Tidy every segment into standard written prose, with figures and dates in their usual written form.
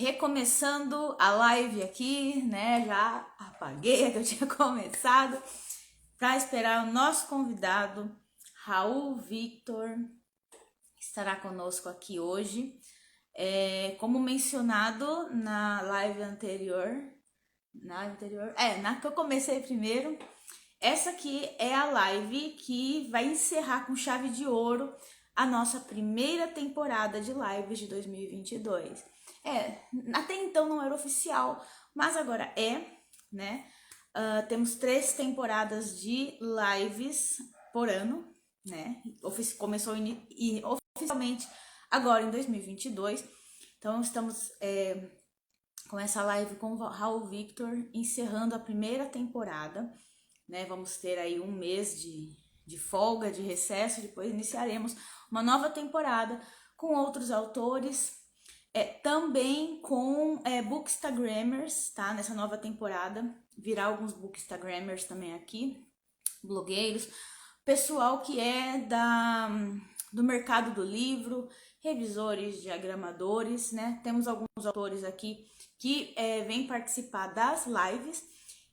Recomeçando a live aqui, né? Já apaguei a que eu tinha começado para esperar o nosso convidado, Raul Victor, estará conosco aqui hoje. Como mencionado na live anterior, na que eu comecei primeiro, essa aqui é a live que vai encerrar com chave de ouro a nossa primeira temporada de lives de 2022. Até então não era oficial, mas agora né? Temos 3 temporadas de lives por ano, né? Começou oficialmente agora em 2022. Então estamos com essa live com o Raul Victor, encerrando a primeira temporada, né? Vamos ter aí um mês de folga, de recesso, depois iniciaremos uma nova temporada com outros autores, também com bookstagrammers, tá? Nessa nova temporada, virá alguns bookstagrammers também aqui, blogueiros, pessoal que é do mercado do livro, revisores, diagramadores, né? Temos alguns autores aqui que vêm participar das lives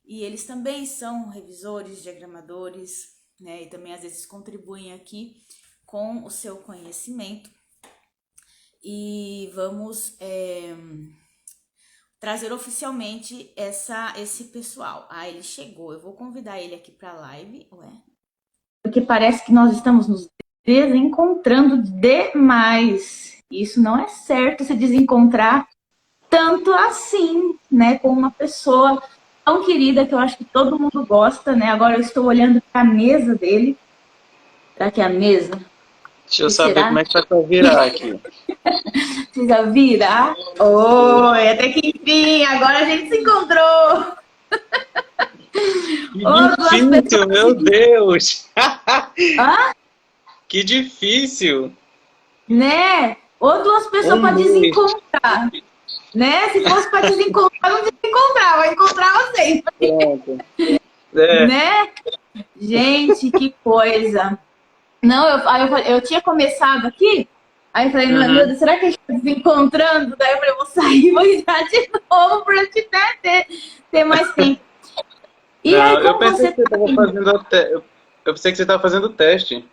e eles também são revisores, diagramadores, né? E também às vezes contribuem aqui com o seu conhecimento. E vamos trazer oficialmente esse pessoal. Ele chegou, eu vou convidar ele aqui para a live. Porque parece que nós estamos nos desencontrando demais. Isso não é certo, se desencontrar tanto assim, né, com uma pessoa tão querida que eu acho que todo mundo gosta, né? Agora eu estou olhando para a mesa dele. Será que é a mesa? Deixa eu saber como é que vai virar aqui. Precisa virar? Oi, até que enfim, agora a gente se encontrou. Que difícil, meu Deus! Hã? Que difícil! Né? Ou duas pessoas para desencontrar. Né? Se fosse para desencontrar, não desencontrava, encontrava sempre. Pronto. Né? Gente, que coisa. Não, eu tinha começado aqui, aí eu falei, meu Deus, será que a gente tá desencontrando? Daí eu falei, vou sair, vou entrar de novo pra te ter mais tempo. E não, aí, como você tá eu pensei que você estava fazendo teste.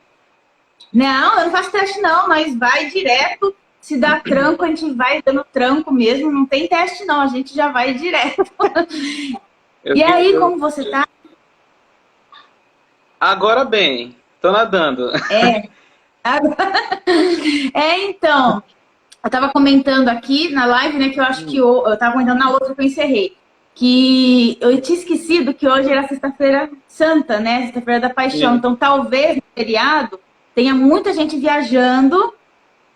Não, eu não faço teste não, mas vai direto. Se dá tranco, a gente vai dando tranco mesmo. Não tem teste não, a gente já vai direto. Como você tá? Agora bem, tô nadando. Então, eu tava comentando aqui na live, né, que eu acho que eu tava comentando na outra que eu encerrei, que eu tinha esquecido que hoje era Sexta-feira Santa, né, Sexta-feira da Paixão. Sim. Então, talvez no feriado tenha muita gente viajando,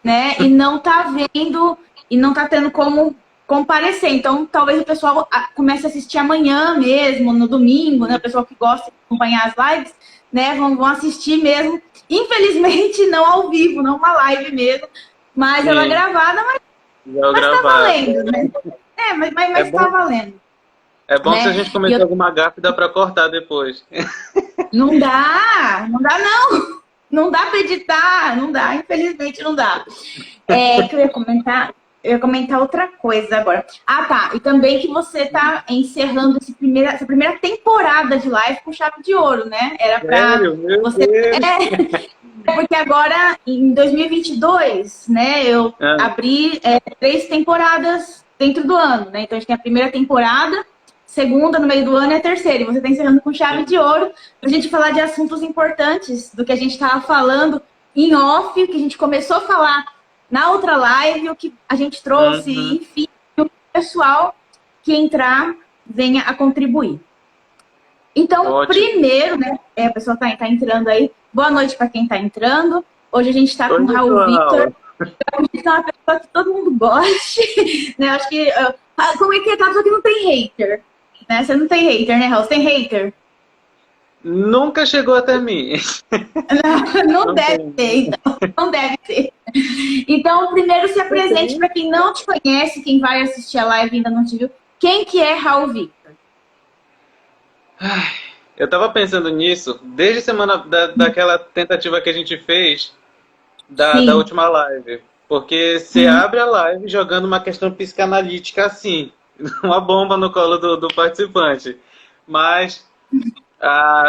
né, e não tá vendo, e não tá tendo como comparecer. Então, talvez o pessoal comece a assistir amanhã mesmo, no domingo, né, o pessoal que gosta de acompanhar as lives, né, vão assistir mesmo. Infelizmente, não ao vivo, não uma live mesmo, mas ela é gravada, mas tá valendo, né? Mas tá valendo. É bom, né? Se a gente cometer alguma gafe, dá pra cortar depois. Não dá não. Não dá pra editar, não dá, infelizmente não dá. Que eu ia comentar outra coisa agora. Tá, e também que você tá encerrando essa primeira temporada de live com chave de ouro, né? Era pra você... Porque agora, em 2022, né, eu abri 3 temporadas dentro do ano, né? Então a gente tem a primeira temporada, segunda no meio do ano e a terceira. E você está encerrando com chave de ouro para a gente falar de assuntos importantes, do que a gente estava falando em off, que a gente começou a falar na outra live, o que a gente trouxe, enfim, o pessoal que entrar venha a contribuir. Então, primeiro, né, a pessoa tá entrando aí. Boa noite para quem está entrando. Hoje a gente está com o Raul Victor. A gente é uma pessoa que todo mundo goste, né? Acho que... como é que é? Tá, pessoa que não tem hater. Né? Você não tem hater, né, Raul? Você tem hater? Nunca chegou até mim. Não deve ter, então. Não deve ter. Então, primeiro se apresente para quem não te conhece, quem vai assistir a live e ainda não te viu. Quem que é Raul Victor? Eu tava pensando nisso desde a semana daquela tentativa que a gente fez da última live. Porque você abre a live jogando uma questão psicanalítica assim, uma bomba no colo do participante. Mas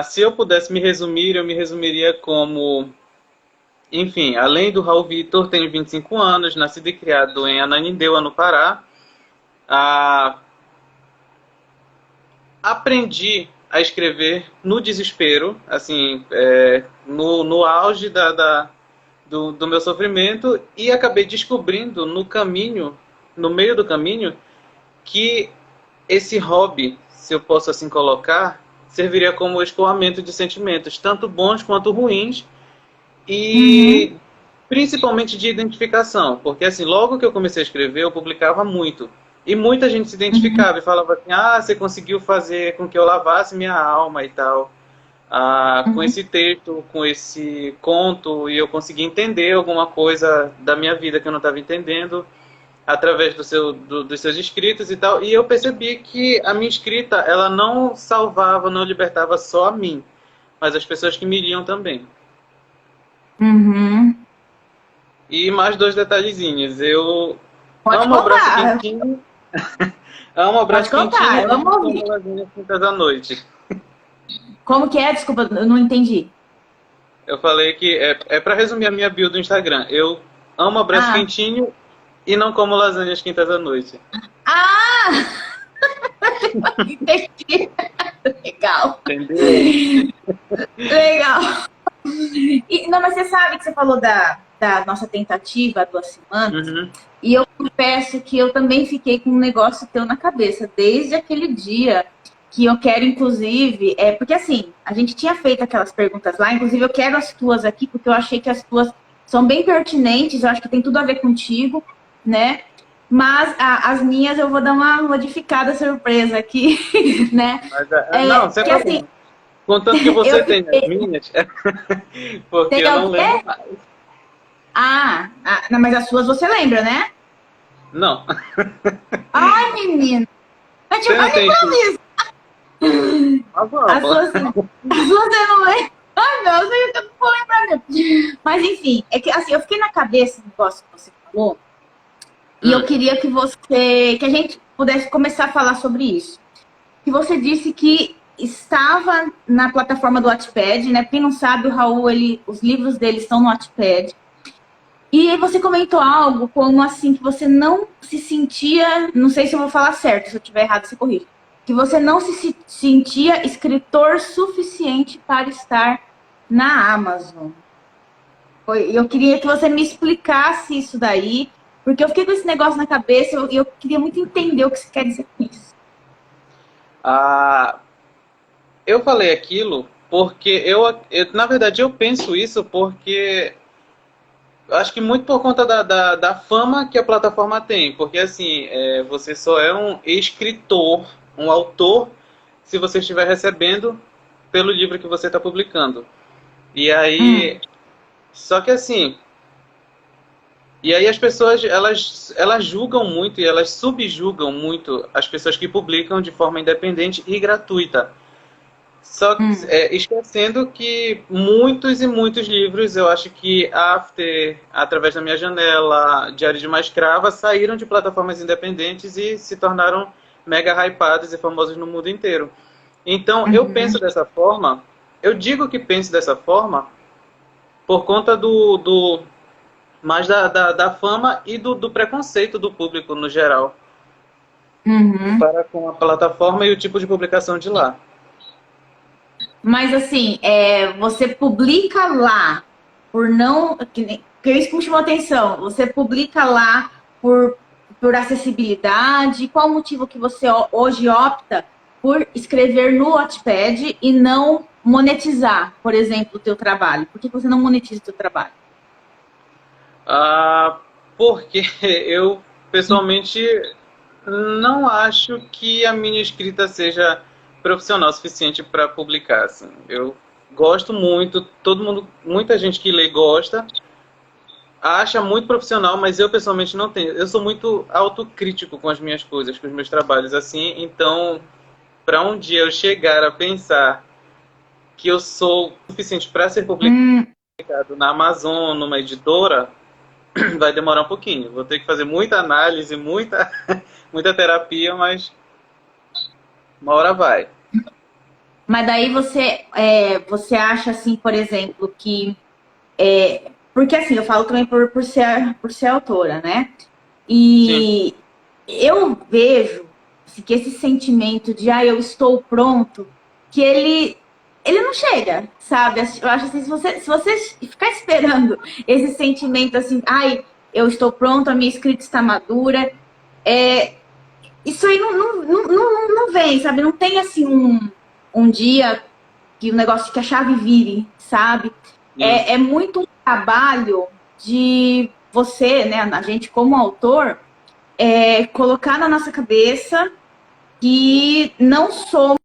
se eu pudesse me resumir, eu me resumiria como, enfim, além do Raul Vitor, tenho 25 anos, nascido e criado em Ananindeua, no Pará. Ah, aprendi a escrever no desespero, assim, no auge do meu sofrimento, e acabei descobrindo no caminho, no meio do caminho, que esse hobby, se eu posso assim colocar, serviria como escoamento de sentimentos, tanto bons quanto ruins, Uhum, e principalmente de identificação, porque assim, logo que eu comecei a escrever, eu publicava muito. E muita gente se uhum, identificava e falava assim, você conseguiu fazer com que eu lavasse minha alma e tal. Com uhum. esse texto, com esse conto, e eu consegui entender alguma coisa da minha vida que eu não estava entendendo através dos seus escritos e tal. E eu percebi que a minha escrita, ela não salvava, não libertava só a mim, mas as pessoas que me liam também. Uhum. E mais dois detalhezinhos. Eu Pode amo abraço contar, quentinho, amo pode abraço contar, quentinho eu e amo não como ouvir. lasanha quintas à noite. Como que é? Desculpa, eu não entendi. Eu falei que é para resumir a minha bio do Instagram. Eu amo abraço Ah, quentinho e não como lasanha às quintas à noite. ah, entendi. Legal, Entendeu? legal. Não, mas você sabe que você falou da nossa tentativa há 2 semanas, Uhum. e eu confesso que eu também fiquei com um negócio teu na cabeça, desde aquele dia que eu quero, inclusive, porque assim, a gente tinha feito aquelas perguntas lá, inclusive eu quero as tuas aqui, porque eu achei que as tuas são bem pertinentes, eu acho que tem tudo a ver contigo, né? Mas as minhas eu vou dar uma modificada surpresa aqui, né? Mas, não, sem Que assim, problema. Contanto que eu você tem as fiquei. minhas, porque Tem eu o não lembro quê? mais. Não, mas as suas você lembra, né? Não. Ai, menino. Mas Você tipo, não olha tem pra escrito. isso. Mas As vamos. suas, as suas você não lembra. Ai, não, eu não vou lembrar mesmo. Mas enfim, é que assim, eu fiquei na cabeça do negócio que você falou, e eu Hum, queria que a gente pudesse começar a falar sobre isso. Que você disse que estava na plataforma do Wattpad, né? Quem não sabe, o Raul, os livros dele estão no Wattpad. E aí você comentou algo como assim, que você não se sentia, não sei se eu vou falar certo, se eu estiver errado, você corrige, que você não se sentia escritor suficiente para estar na Amazon. Eu queria que você me explicasse isso daí, porque eu fiquei com esse negócio na cabeça e eu queria muito entender o que você quer dizer com isso. ah, eu falei aquilo porque na verdade, eu penso isso porque eu acho que muito por conta da fama que a plataforma tem. Porque, assim, você só é um escritor, um autor, se você estiver recebendo pelo livro que você está publicando. E aí. Hum, Só que, assim. E aí as pessoas, elas julgam muito e elas subjugam muito as pessoas que publicam de forma independente e gratuita. Só hum, esquecendo que muitos e muitos livros, eu acho que After, Através da Minha Janela, Diário de uma Escrava, saíram de plataformas independentes e se tornaram mega hypados e famosos no mundo inteiro. Então, eu uhum, penso dessa forma, eu digo que penso dessa forma por conta mais da fama e do preconceito do público no geral uhum. para com a plataforma e o tipo de publicação de lá. Mas assim, você publica lá por não. Que isso que me chamou a atenção. Você publica lá por acessibilidade. Qual o motivo que você hoje opta por escrever no Wattpad e não monetizar, por exemplo, o teu trabalho? Por que você não monetiza o teu trabalho? Porque eu, pessoalmente, não acho que a minha escrita seja profissional o suficiente para publicar. Assim. Eu gosto muito, todo mundo, muita gente que lê gosta, acha muito profissional, mas eu pessoalmente não tenho. Eu sou muito autocrítico com as minhas coisas, com os meus trabalhos, assim. Então, para um dia eu chegar a pensar que eu sou o suficiente para ser publicado Hum, na Amazon, numa editora, vai demorar um pouquinho. Vou ter que fazer muita análise, muita, muita terapia, mas uma hora vai. Mas daí você acha assim, por exemplo, que porque assim, eu falo também por ser autora, né? Sim. E eu vejo assim, que esse sentimento de eu estou pronto, que ele não chega, sabe? Eu acho assim, se você ficar esperando esse sentimento assim, eu estou pronto, a minha escrita está madura, isso aí não vem, sabe? Não tem assim um dia que o negócio que a chave vire, sabe? Sim. É muito um trabalho de você, né, a gente como autor, colocar na nossa cabeça que não somos.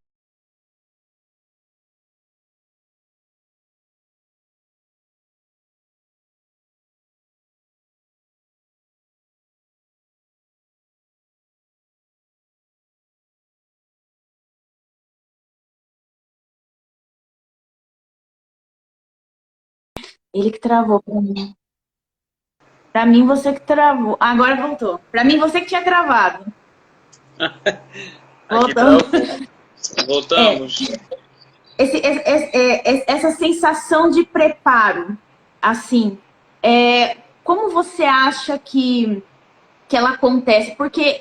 Ele que travou pra mim. Pra mim, você que travou. Agora voltou. Pra mim, você que tinha travado. Aqui Voltando. travou. É, Voltamos. essa sensação de preparo, assim, como você acha que ela acontece? Porque,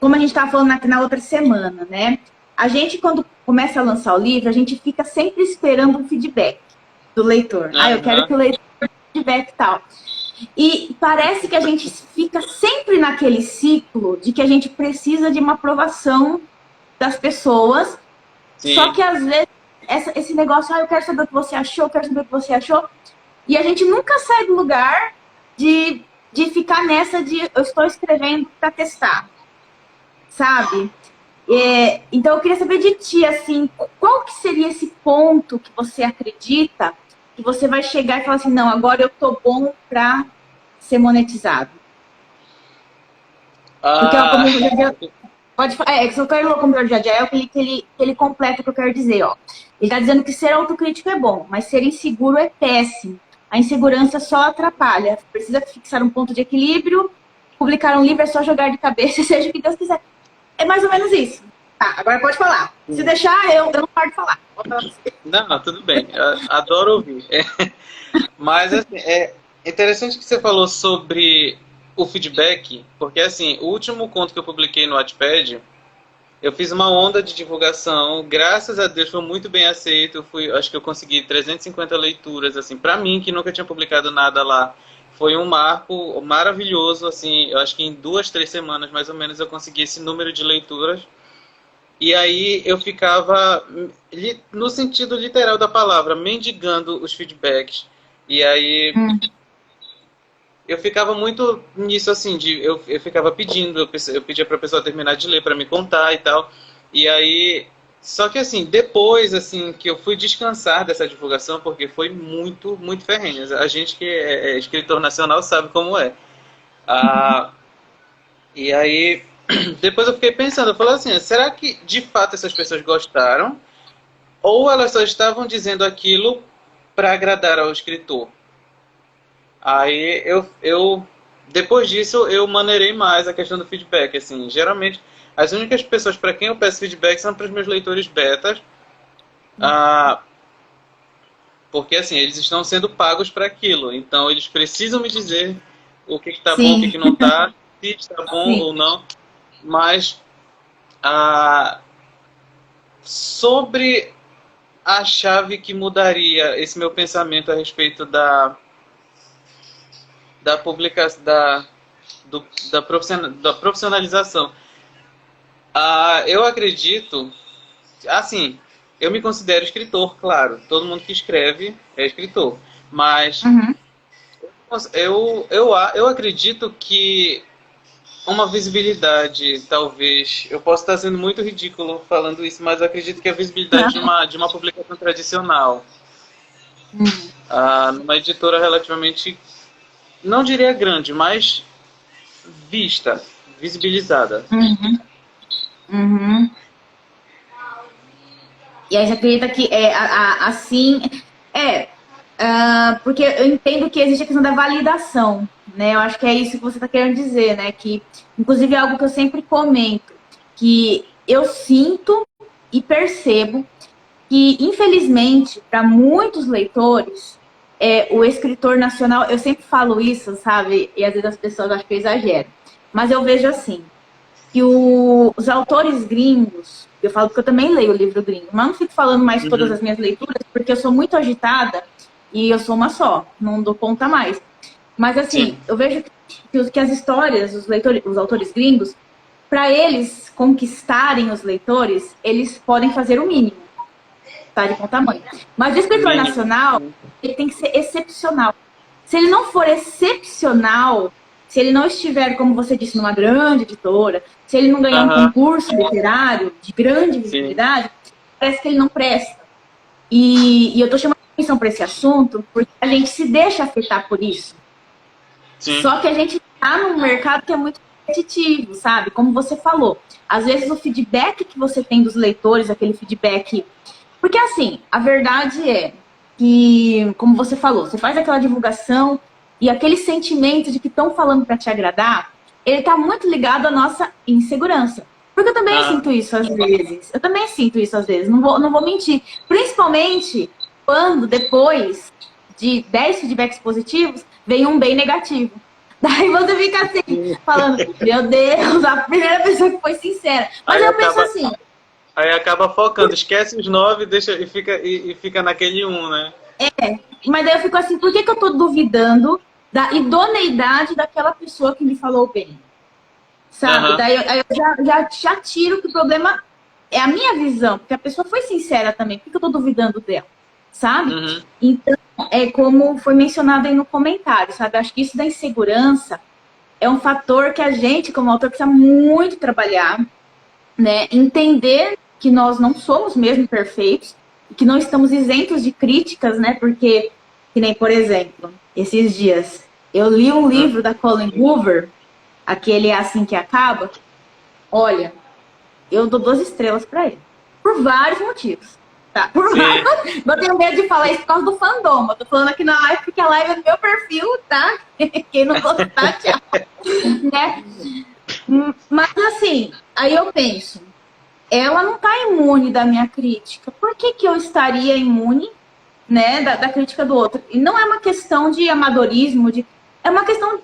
como a gente estava falando na outra semana, né? A gente, quando começa a lançar o livro, a gente fica sempre esperando um feedback do leitor. Eu quero que Aham. o leitor dê feedback e tal. E parece que a gente fica sempre naquele ciclo de que a gente precisa de uma aprovação das pessoas. Só Sim. que às vezes esse negócio, eu quero saber o que você achou, eu quero saber o que você achou. E a gente nunca sai do lugar de ficar nessa de eu estou escrevendo para testar, sabe? Então eu queria saber de ti, assim, qual que seria esse ponto que você acredita que você vai chegar e falar assim, não, agora eu tô bom para ser monetizado? Porque o Ah, Community Agile pode que se eu quero o Community Agile é que ele completa o que eu quero dizer, ó. Ele está dizendo que ser autocrítico é bom, mas ser inseguro é péssimo. A insegurança só atrapalha. Precisa fixar um ponto de equilíbrio. Publicar um livro é só jogar de cabeça, seja o que Deus quiser. É mais ou menos isso. Tá, agora pode falar. Se deixar, eu não paro de falar. Vou falar pra você. não, tudo bem. Adoro ouvir. Mas assim, é interessante que você falou sobre o feedback, porque assim, o último conto que eu publiquei no Wattpad, eu fiz uma onda de divulgação, graças a Deus foi muito bem aceito. Acho que eu consegui 350 leituras, assim, para mim que nunca tinha publicado nada lá. Foi um marco maravilhoso, assim, eu acho que em 2, 3 semanas mais ou menos eu consegui esse número de leituras. E aí eu ficava, no sentido literal da palavra, mendigando os feedbacks. E aí eu ficava muito nisso assim, eu ficava pedindo, eu pedia pra pessoa terminar de ler pra me contar e tal. E aí, só que assim, depois assim que eu fui descansar dessa divulgação, porque foi muito, muito ferrenha. A gente que é escritor nacional sabe como é. Ah, e aí, depois eu fiquei pensando, eu falei assim, será que de fato essas pessoas gostaram? Ou elas só estavam dizendo aquilo para agradar ao escritor? Aí depois disso, eu maneirei mais a questão do feedback. Assim, geralmente, as únicas pessoas para quem eu peço feedback são para os meus leitores betas, ah, porque assim, eles estão sendo pagos para aquilo. Então, eles precisam me dizer o que está bom, o que, Sim, que não está, se está bom sim. ou não. Mas ah, sobre a chave que mudaria esse meu pensamento a respeito da publicação, da profissionalização. Eu acredito, assim, eu me considero escritor, claro. Todo mundo que escreve é escritor. Mas Uhum. eu acredito que uma visibilidade, talvez. Eu posso estar sendo muito ridículo falando isso, mas eu acredito que a visibilidade de uma publicação tradicional, numa editora relativamente, não diria grande, mas vista, visibilizada. Uhum. Uhum. E aí você acredita que assim. É. Porque eu entendo que existe a questão da validação, né? Eu acho que é isso que você está querendo dizer, né? Que, inclusive, é algo que eu sempre comento, que eu sinto e percebo que, infelizmente, para muitos leitores, o escritor nacional, eu sempre falo isso, sabe? E às vezes as pessoas acham que eu exagero. Mas eu vejo assim, que os autores gringos, eu falo porque eu também leio o livro gringo, mas não fico falando mais todas Uhum. as minhas leituras, porque eu sou muito agitada e eu sou uma só, não dou conta mais. Mas assim, Sim. eu vejo que as histórias, os autores gringos, para eles conquistarem os leitores, eles podem fazer o mínimo, tá? De bom tamanho. Mas o O escritor mínimo. nacional, ele tem que ser excepcional. Se ele não for excepcional, se ele não estiver, como você disse, numa grande editora, se ele não ganhar um Aham. concurso literário de grande Sim. visibilidade, parece que ele não presta. E eu tô chamando atenção para esse assunto porque a gente se deixa afetar por isso. Sim. Só que a gente está num mercado que é muito competitivo, sabe? Como você falou. Às vezes o feedback que você tem dos leitores, aquele feedback. Porque assim, a verdade é que, como você falou, você faz aquela divulgação e aquele sentimento de que estão falando para te agradar, ele está muito ligado à nossa insegurança. Porque eu também Aham. sinto isso às vezes. Eu também sinto isso às vezes. Não vou mentir. Principalmente quando depois de 10 feedbacks positivos, vem um bem negativo. Daí você fica assim, falando, meu Deus, a primeira pessoa que foi sincera. Mas Aí eu penso acaba, assim, aí acaba focando, esquece os 9 deixa, e fica naquele um, né? mas daí eu fico assim, por que eu tô duvidando da idoneidade daquela pessoa que me falou bem? Sabe? Aham. Daí eu já tiro que o problema é a minha visão, porque a pessoa foi sincera também, por que eu tô duvidando dela? Sabe? Uhum. Então, é como foi mencionado aí no comentário, sabe? Acho que isso da insegurança é um fator que a gente, como autor, precisa muito trabalhar, né? Entender que nós não somos mesmo perfeitos, que não estamos isentos de críticas, né? Porque, que nem, por exemplo, esses dias, eu li um Uhum. livro da Colin Hoover, aquele É Assim Que Acaba. Olha, eu dou 2 estrelas para ele. Por vários motivos. Tá? Por Sim. vários... Eu tenho medo de falar isso por causa do fandom. Eu tô falando aqui na live porque a live é do meu perfil, tá? Quem não gostar, tchau. Né? Mas assim, aí eu penso, ela não tá imune da minha crítica. Por que, que eu estaria imune, né, da crítica do outro? E não é uma questão de amadorismo, é uma questão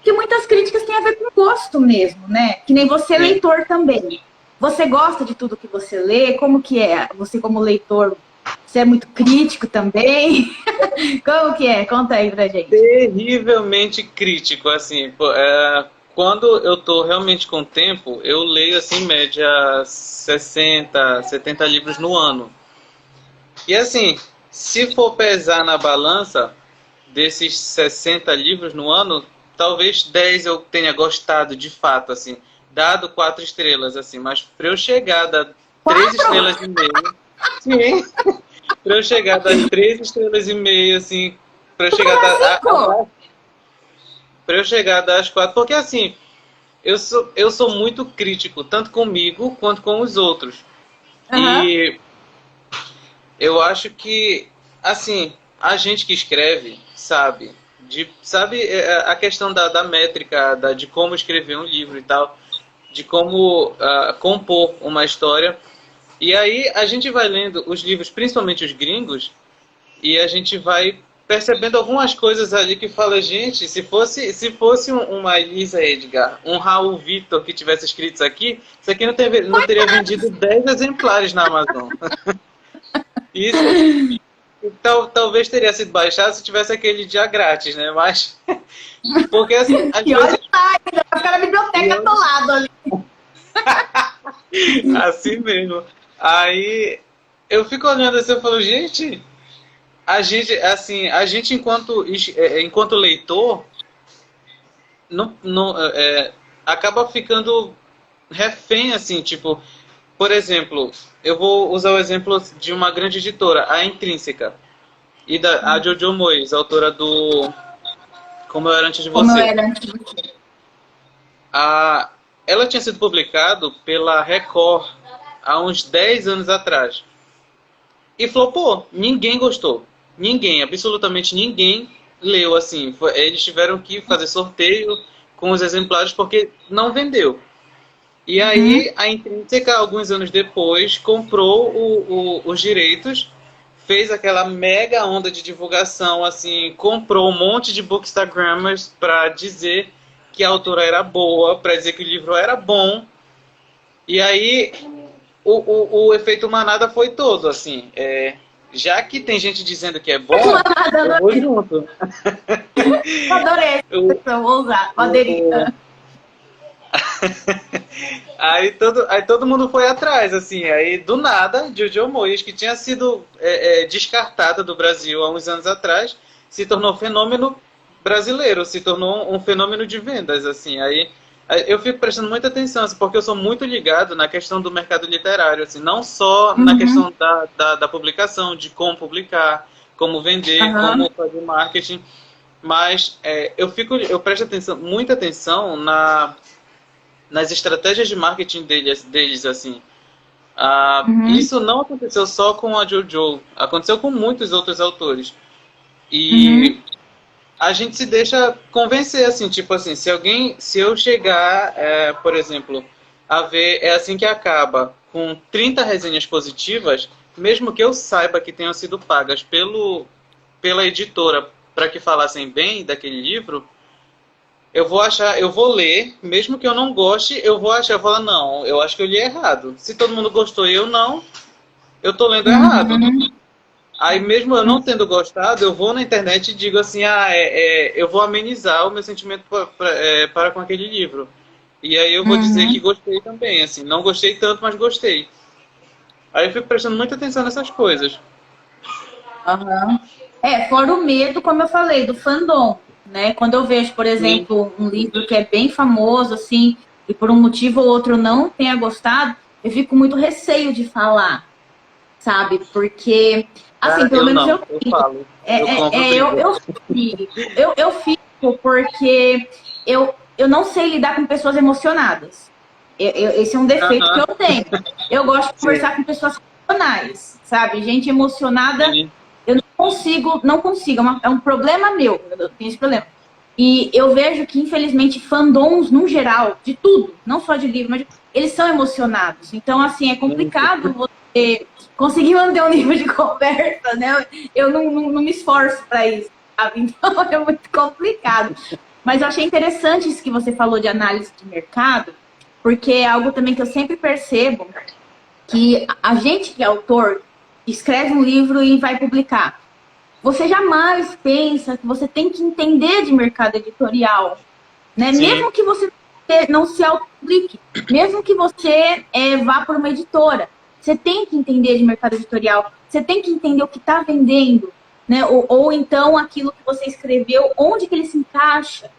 que muitas críticas têm a ver com gosto mesmo, né? Que nem você, Sim. leitor, também. Você gosta de tudo que você lê? Como que é? Você, como leitor, você é muito crítico também? Como que é? Conta aí pra gente. Terrivelmente crítico, assim, pô, quando eu tô realmente com tempo, eu leio, assim, em média 60, 70 livros no ano. E assim, se for pesar na balança desses 60 livros no ano, talvez 10 eu tenha gostado de fato, assim, dado 4 estrelas, assim, mas para eu chegar a dar 3 estrelas Quatro? e meia, sim, para eu chegar a dar 3 estrelas e meia, assim, para eu Tu chegar vai a dar dar, cinco? para eu chegar a dar as 4, porque assim, eu sou muito crítico, tanto comigo quanto com os outros. Aham. E eu acho que, assim, a gente que escreve sabe, sabe a questão da métrica, de como escrever um livro e tal, de como compor uma história. E aí a gente vai lendo os livros, principalmente os gringos, e a gente vai percebendo algumas coisas ali que fala, gente, se fosse uma Elisa Edgar, um Raul Victor que tivesse escrito isso aqui não teria vendido 10 exemplares na Amazon. Isso talvez teria sido baixado se tivesse aquele dia grátis, né? Mas porque assim, às E olha vezes lá, ainda vai ficar na biblioteca atolado ali. assim mesmo. Aí eu fico olhando assim, eu falo, gente, a gente enquanto leitor não acaba ficando refém assim, tipo, por exemplo, eu vou usar o exemplo de uma grande editora, a Intrínseca, e a Jojo Moyes, autora do Como Eu Era Antes de Como eu Você. era antes de você. A, ela tinha sido publicado pela Record há uns 10 anos atrás. E flopou, ninguém gostou. ninguém, absolutamente ninguém leu assim. Eles tiveram que fazer sorteio com os exemplares porque não vendeu. E Uhum. aí a Intrínseca, alguns anos depois, comprou os direitos, fez aquela mega onda de divulgação, assim, comprou um monte de bookstagrammers para dizer que a autora era boa, para dizer que o livro era bom. E aí o efeito manada foi todo, assim. Já que tem gente dizendo que é bom, eu vou Adorei, junto. adorei essa Eu, expressão, vou usar, vou aderir. eu, aí todo mundo foi atrás, assim. Aí, do nada, Jojo Moyes, que tinha sido descartada do Brasil há uns anos atrás, se tornou fenômeno brasileiro, se tornou um fenômeno de vendas, assim. Aí eu fico prestando muita atenção, assim, porque eu sou muito ligado na questão do mercado literário, assim, não só na Uhum. questão da publicação, de como publicar, como vender, Aham. como fazer marketing, mas eu presto atenção, muita atenção nas estratégias de marketing deles assim. Uhum. Isso não aconteceu só com a JoJo, aconteceu com muitos outros autores. E Uhum. a gente se deixa convencer, assim, tipo assim, se eu chegar, por exemplo, a ver É Assim Que Acaba, com 30 resenhas positivas, mesmo que eu saiba que tenham sido pagas pela editora para que falassem bem daquele livro, eu vou ler, mesmo que eu não goste, eu vou falar, não, eu acho que eu li errado. Se todo mundo gostou e eu não, eu tô lendo errado. Uhum. Aí mesmo eu não tendo gostado, eu vou na internet e digo assim, eu vou amenizar o meu sentimento para com aquele livro. E aí eu vou dizer que Uhum. gostei também, assim, não gostei tanto, mas gostei. Aí eu fico prestando muita atenção nessas coisas. Aham. Fora o medo, como eu falei, do fandom, né? Quando eu vejo, por Sim. exemplo, um livro que é bem famoso, assim, e por um motivo ou outro não tenha gostado, eu fico muito receio de falar, sabe? Porque, assim, Ah, pelo eu menos não, eu eu fico. falo, eu compro briga. Eu fico. Eu fico porque eu não sei lidar com pessoas emocionadas. Esse é um defeito que Aham, eu tenho. Eu gosto de sim, conversar com pessoas racionais, sabe? Gente emocionada, sim, eu não consigo. É um problema meu. Eu tenho esse problema. E eu vejo que, infelizmente, fandoms, no geral, de tudo, não só de livro, mas eles são emocionados. Então, assim, é muito. complicado você conseguir manter um nível de conversa, né? Eu não me esforço para isso, sabe? Então, é muito complicado. Mas eu achei interessante isso que você falou de análise de mercado, porque é algo também que eu sempre percebo que a gente que é autor escreve um livro e vai publicar. Você jamais pensa que você tem que entender de mercado editorial, né? Sim, Mesmo que você não se autopublique, mesmo que você vá por uma editora, você tem que entender de mercado editorial, você tem que entender o que está vendendo, né? Ou então aquilo que você escreveu, onde que ele se encaixa,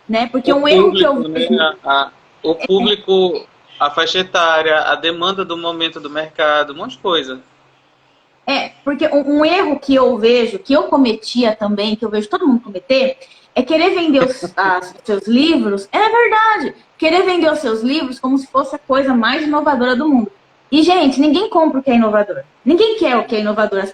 né? Porque o um erro que eu público, né? vejo O público, a faixa etária, a demanda do momento do mercado, um monte de coisa. porque um erro que eu vejo, que eu cometia também, que eu vejo todo mundo cometer, é querer vender os seus livros. É verdade. Querer vender os seus livros como se fosse a coisa mais inovadora do mundo. E, gente, ninguém compra o que é inovador. Ninguém quer o que é inovador. As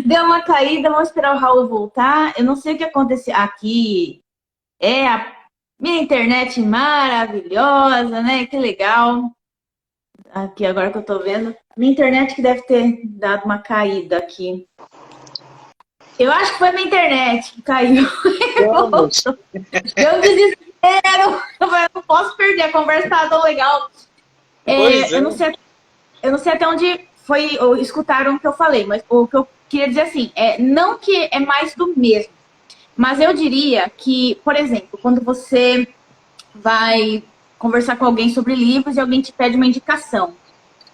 Deu uma caída, vamos esperar o Raul voltar. Eu não sei o que aconteceu aqui. É a minha internet maravilhosa, né? Que legal. Aqui, agora que eu tô vendo. Minha internet que deve ter dado uma caída aqui. Eu acho que foi minha internet que caiu. Vamos. Deu um desespero. Eu falei, não posso perder, a conversa tá tão legal. Pois é. Eu não sei até onde foi, ou escutaram o que eu falei, mas o que eu queria dizer assim, não que é mais do mesmo, mas eu diria que, por exemplo, quando você vai conversar com alguém sobre livros e alguém te pede uma indicação,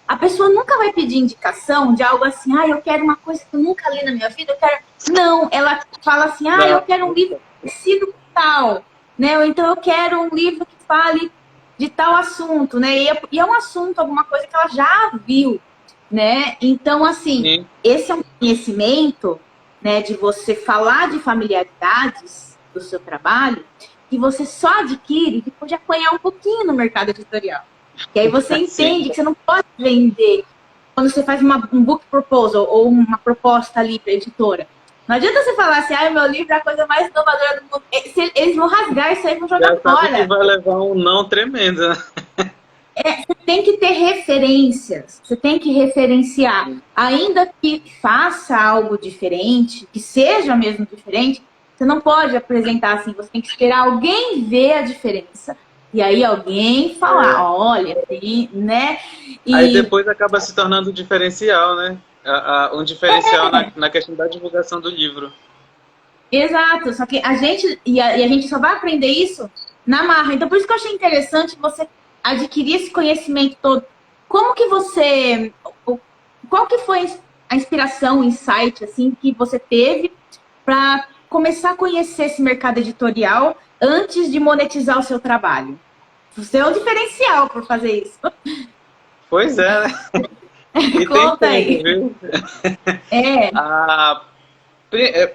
a pessoa nunca vai pedir indicação de algo assim, eu quero uma coisa que eu nunca li na minha vida, eu quero... Não, ela fala assim, eu quero um livro parecido com tal, né? Ou então eu quero um livro que fale de tal assunto, né? E é um assunto, alguma coisa que ela já viu, né? Então, assim, Sim. esse é um conhecimento, né, de você falar de familiaridades do seu trabalho que você só adquire depois de apanhar um pouquinho no mercado editorial. E aí você entende Sim. que você não pode vender quando você faz um book proposal ou uma proposta ali para a editora. Não adianta você falar assim, meu livro é a coisa mais inovadora do mundo. Eles vão rasgar isso aí e vão jogar Já sabe que fora. vai levar um não tremendo, né? Você tem que ter referências, você tem que referenciar. Ainda que faça algo diferente, que seja mesmo diferente, você não pode apresentar assim, você tem que esperar alguém ver a diferença. E aí alguém falar, olha, tem, né? Aí E depois acaba se tornando um diferencial, né? Um diferencial na questão da divulgação do livro. exato, só que a gente e a gente só vai aprender isso na marra. Então por isso que eu achei interessante você adquirir esse conhecimento todo. Como que você, qual que foi a inspiração, o insight assim que você teve para começar a conhecer esse mercado editorial antes de monetizar o seu trabalho? Você é um diferencial por fazer isso. Pois é, né? E tem Conta tempo, aí. viu? É.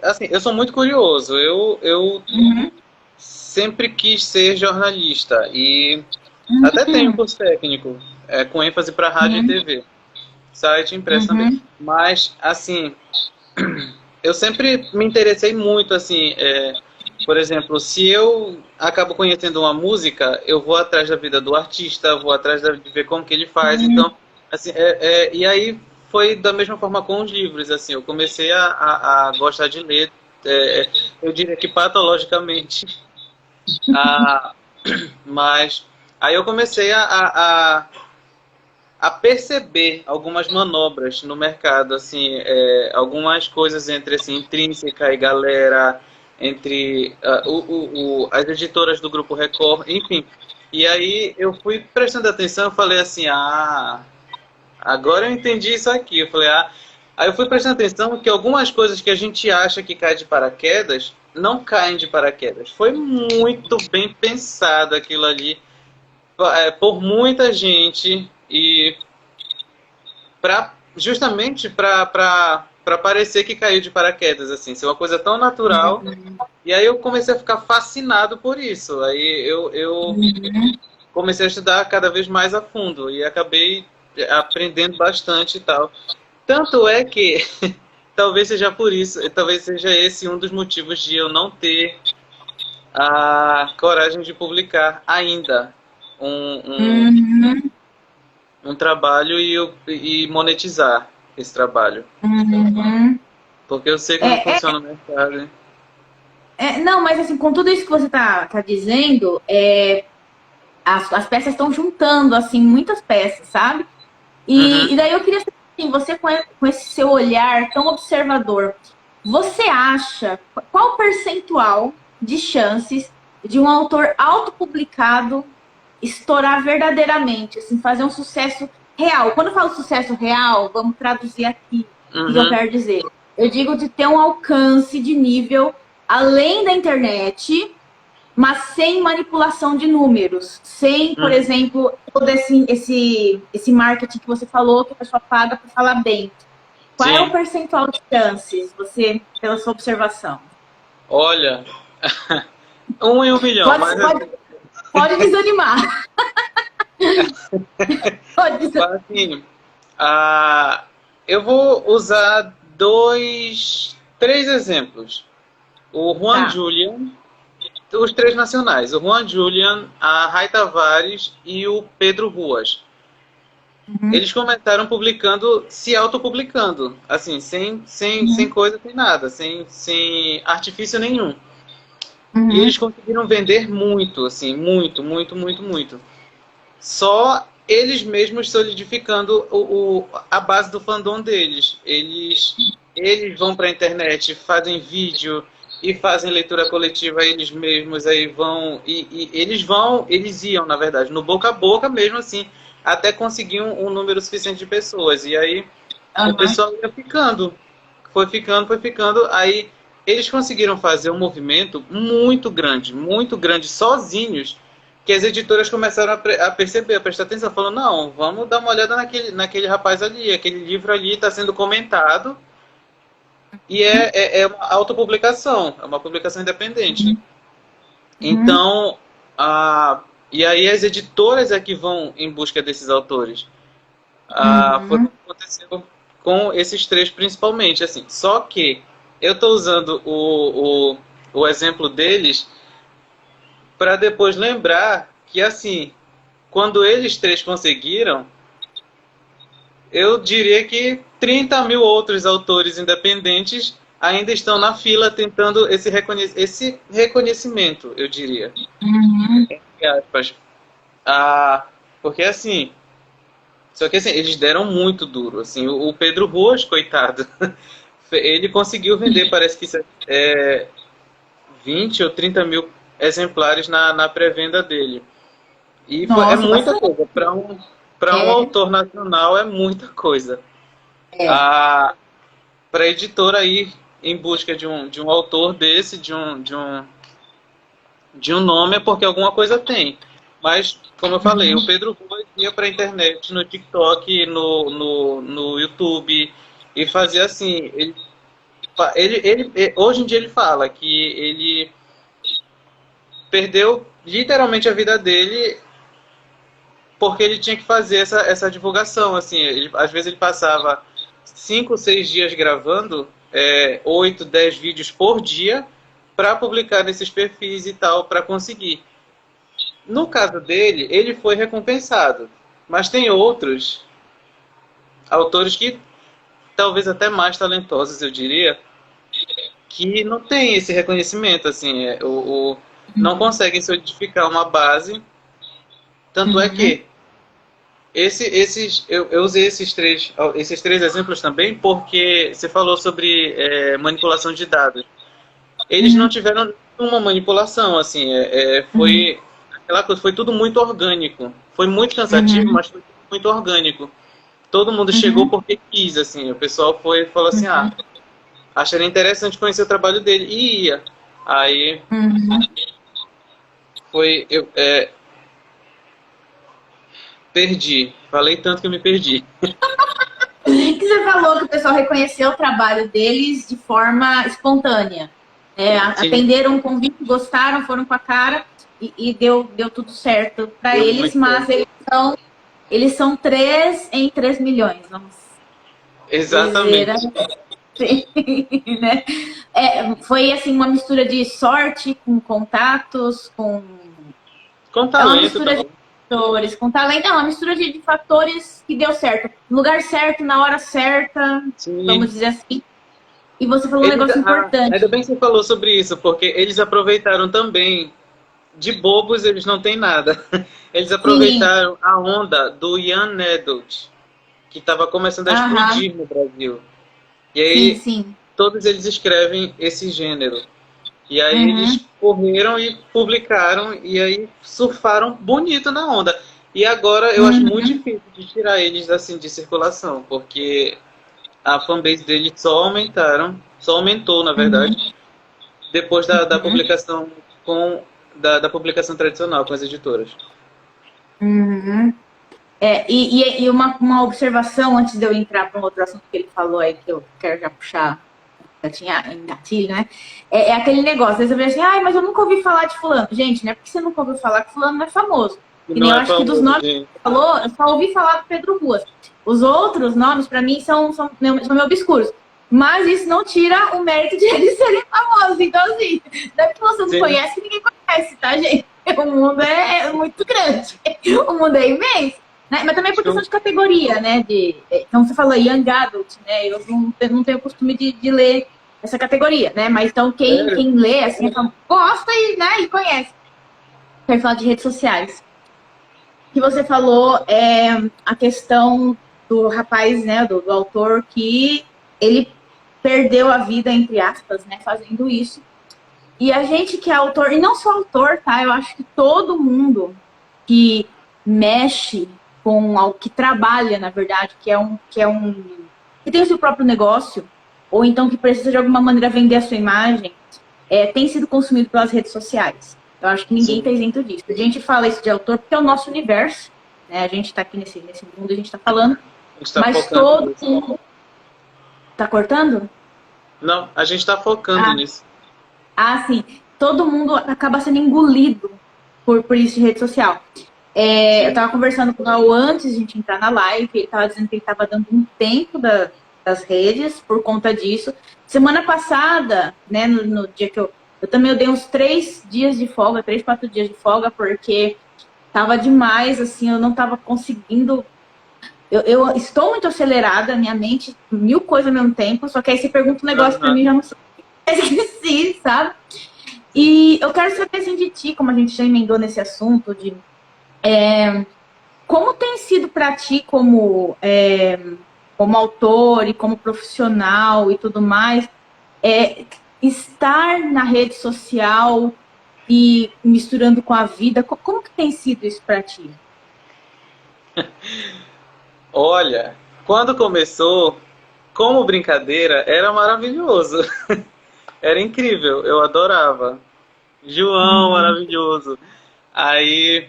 Assim, eu sou muito curioso. Eu Uhum. sempre quis ser jornalista e até tenho curso técnico, com ênfase para rádio e Uhum. TV, site impresso também. Uhum. Mas, assim, eu sempre me interessei muito, assim, por exemplo, se eu acabo conhecendo uma música, eu vou atrás da vida do artista, vou atrás de ver como que ele faz. Uhum. Então, assim, e aí foi da mesma forma com os livros, assim, eu comecei a gostar de ler, eu diria que patologicamente, ah, mas aí eu comecei a perceber algumas manobras no mercado, assim, algumas coisas entre assim, Intrínseca e Galera, entre as editoras do Grupo Record, enfim. E aí eu fui prestando atenção e falei assim, agora eu entendi isso aqui. Eu falei, aí eu fui prestando atenção que algumas coisas que a gente acha que cai de paraquedas, não caem de paraquedas. Foi muito bem pensado aquilo ali, por muita gente e justamente para parecer que caiu de paraquedas, assim, ser uma coisa tão natural. E aí eu comecei a ficar fascinado por isso. Aí eu comecei a estudar cada vez mais a fundo e acabei aprendendo bastante e tal. Tanto é que talvez seja por isso, talvez seja esse um dos motivos de eu não ter a coragem de publicar ainda um Uhum. um trabalho e monetizar esse trabalho. Uhum. Porque eu sei como É, funciona o mercado, né? não, mas assim, com tudo isso que você tá dizendo, as peças estão juntando, assim, muitas peças, sabe? Uhum. E daí eu queria saber, assim, você com esse seu olhar tão observador, você acha qual o percentual de chances de um autor autopublicado estourar verdadeiramente, assim, fazer um sucesso real? Quando eu falo sucesso real, vamos traduzir aqui o que eu Uhum. quero dizer. Eu digo de ter um alcance de nível além da internet, mas sem manipulação de números, sem, por Uhum. exemplo, todo esse marketing que você falou, que a pessoa paga para falar bem. Qual é o Sim. percentual de chances, você, pela sua observação? Olha, 1 em 1 milhão, Pode, mas pode, pode desanimar. Pode desanimar. assim, eu vou usar três exemplos. O Juan Tá. Julian, os três nacionais. O Juan Julian, a Rai Tavares e o Pedro Ruas. Uhum. Eles começaram publicando, se autopublicando, assim, sem coisa, sem nada, sem artifício nenhum. E Uhum. eles conseguiram vender muito, assim, muito. Só eles mesmos solidificando a base do fandom deles. Eles vão para a internet, fazem vídeo e fazem leitura coletiva eles mesmos, aí vão e eles iam, na verdade, no boca a boca mesmo assim, até conseguir um número suficiente de pessoas. E aí o Uhum. pessoal ia ficando, foi ficando, aí eles conseguiram fazer um movimento muito grande, sozinhos, que as editoras começaram a perceber, a prestar atenção, falando, não, vamos dar uma olhada naquele rapaz ali, aquele livro ali está sendo comentado, e é uma autopublicação, é uma publicação independente. Uhum. Então, e aí as editoras é que vão em busca desses autores. Foi o Uhum. que aconteceu com esses três principalmente, assim. Só que eu estou usando o exemplo deles para depois lembrar que, assim, quando eles três conseguiram, eu diria que 30 mil outros autores independentes ainda estão na fila tentando esse reconhecimento, eu diria. Uhum. Entre aspas. Porque assim, só que assim, eles deram muito duro. Assim, o Pedro Ruas, coitado, ele conseguiu vender, parece que 20 ou 30 mil exemplares na pré-venda dele. E é Nossa, muita bastante. coisa. Para um É, autor nacional é muita coisa. é. Para a editora ir em busca de um autor desse, de um nome, é porque alguma coisa tem. Mas, como eu falei, o Uhum. Pedro Ruas ia para a internet, no TikTok, no YouTube, e fazia assim. Hoje em dia ele fala que ele perdeu literalmente a vida dele porque ele tinha que fazer essa divulgação. Assim, às vezes ele passava 5, 6 dias gravando 8, 10 vídeos por dia para publicar nesses perfis e tal, para conseguir. No caso dele, ele foi recompensado. Mas tem outros autores que, talvez até mais talentosos, eu diria, que não têm esse reconhecimento, assim, não conseguem solidificar uma base. Tanto é Uhum. que eu usei esses três exemplos também porque você falou sobre manipulação de dados. Eles não Uhum. tiveram nenhuma manipulação, assim, Uhum. foi aquela coisa, foi tudo muito orgânico. Foi muito cansativo, Uhum. mas foi muito orgânico. Todo mundo chegou Uhum. porque quis, assim. O pessoal falou assim, acharia interessante conhecer o trabalho dele e ia. Aí Uhum. perdi. Falei tanto que eu me perdi. Que você falou que o pessoal reconheceu o trabalho deles de forma espontânea. Sim, Atenderam um convite, gostaram, foram com a cara e deu tudo certo para deu eles, muito mas certo. eles são 3 em 3 milhões, vamos dizer Exatamente. assim, né? Foi assim uma mistura de sorte com contatos, Com é uma talento mistura de também. fatores, com talento, é uma mistura de fatores que deu certo. No lugar certo, na hora certa, vamos Sim. dizer assim. E você falou um negócio Ainda importante. bem que você falou sobre isso, porque eles aproveitaram também. De bobos eles não têm nada. Eles Sim, aproveitaram a onda do Young Adult, que estava começando a aham, explodir no Brasil. E sim, aí sim. todos eles escrevem esse gênero. E aí Uhum, eles correram e publicaram e aí surfaram bonito na onda. E agora eu acho muito uhum, difícil de tirar eles assim de circulação, porque a fanbase deles só aumentou, na verdade, uhum, depois da uhum, publicação da publicação tradicional com as editoras. uhum. E uma observação antes de eu entrar para um outro assunto que ele falou aí, que eu quero já puxar, já tinha em gatilho, né? É aquele negócio, às vezes eu vejo assim, ai, mas eu nunca ouvi falar de fulano. Gente, não é porque você nunca ouviu falar que fulano não é famoso. E E nem não eu é acho que dos famoso, nomes que gente. você falou, eu só ouvi falar do Pedro Ruas. Os outros nomes, para mim, são meio obscuros. Mas isso não tira o mérito de eles serem famosos. Então, assim, não é que você não Sim. conhece, que ninguém conhece, tá, gente? O mundo é muito grande. O mundo é imenso. Né? Mas também por questão de categoria, né? Então, você falou Young Adult, né? Eu não tenho o costume de ler essa categoria, né? Mas então, Sério? quem lê, assim, gosta e, né, e conhece. Quero falar de redes sociais. Que você falou é a questão do rapaz, né, do autor, que ele perdeu a vida, entre aspas, né, fazendo isso. E a gente que é autor, e não só autor, tá? Eu acho que todo mundo que mexe com algo que trabalha, na verdade, que tem o seu próprio negócio, ou então que precisa de alguma maneira vender a sua imagem, tem sido consumido pelas redes sociais. Eu acho que ninguém está Sim. isento disso. A gente fala isso de autor porque é o nosso universo, né? A gente está aqui nesse mundo, a gente está falando, A gente está mas focando todo nisso. mundo. Tá cortando? Não, a gente está focando Ah, nisso. sim. Todo mundo acaba sendo engolido por isso de rede social. Eu Sim. tava conversando com o Raul antes de a gente entrar na live, ele tava dizendo que ele tava dando um tempo das redes por conta disso. Semana passada, né, no dia que eu também eu dei uns 3 dias de folga, 3, 4 dias de folga, porque tava demais, assim, eu não tava conseguindo. Eu estou muito acelerada, minha mente, mil coisas ao mesmo tempo, só que aí você pergunta um negócio pra Aham. mim, já não sei, esqueci, sabe? E eu quero saber assim de ti, como a gente já emendou nesse assunto, de como tem sido para ti como autor e como profissional e tudo mais, estar na rede social e misturando com a vida, como que tem sido isso para ti? Olha, quando começou, como brincadeira, era maravilhoso. Era incrível, eu adorava. João, Uhum. maravilhoso. Aí,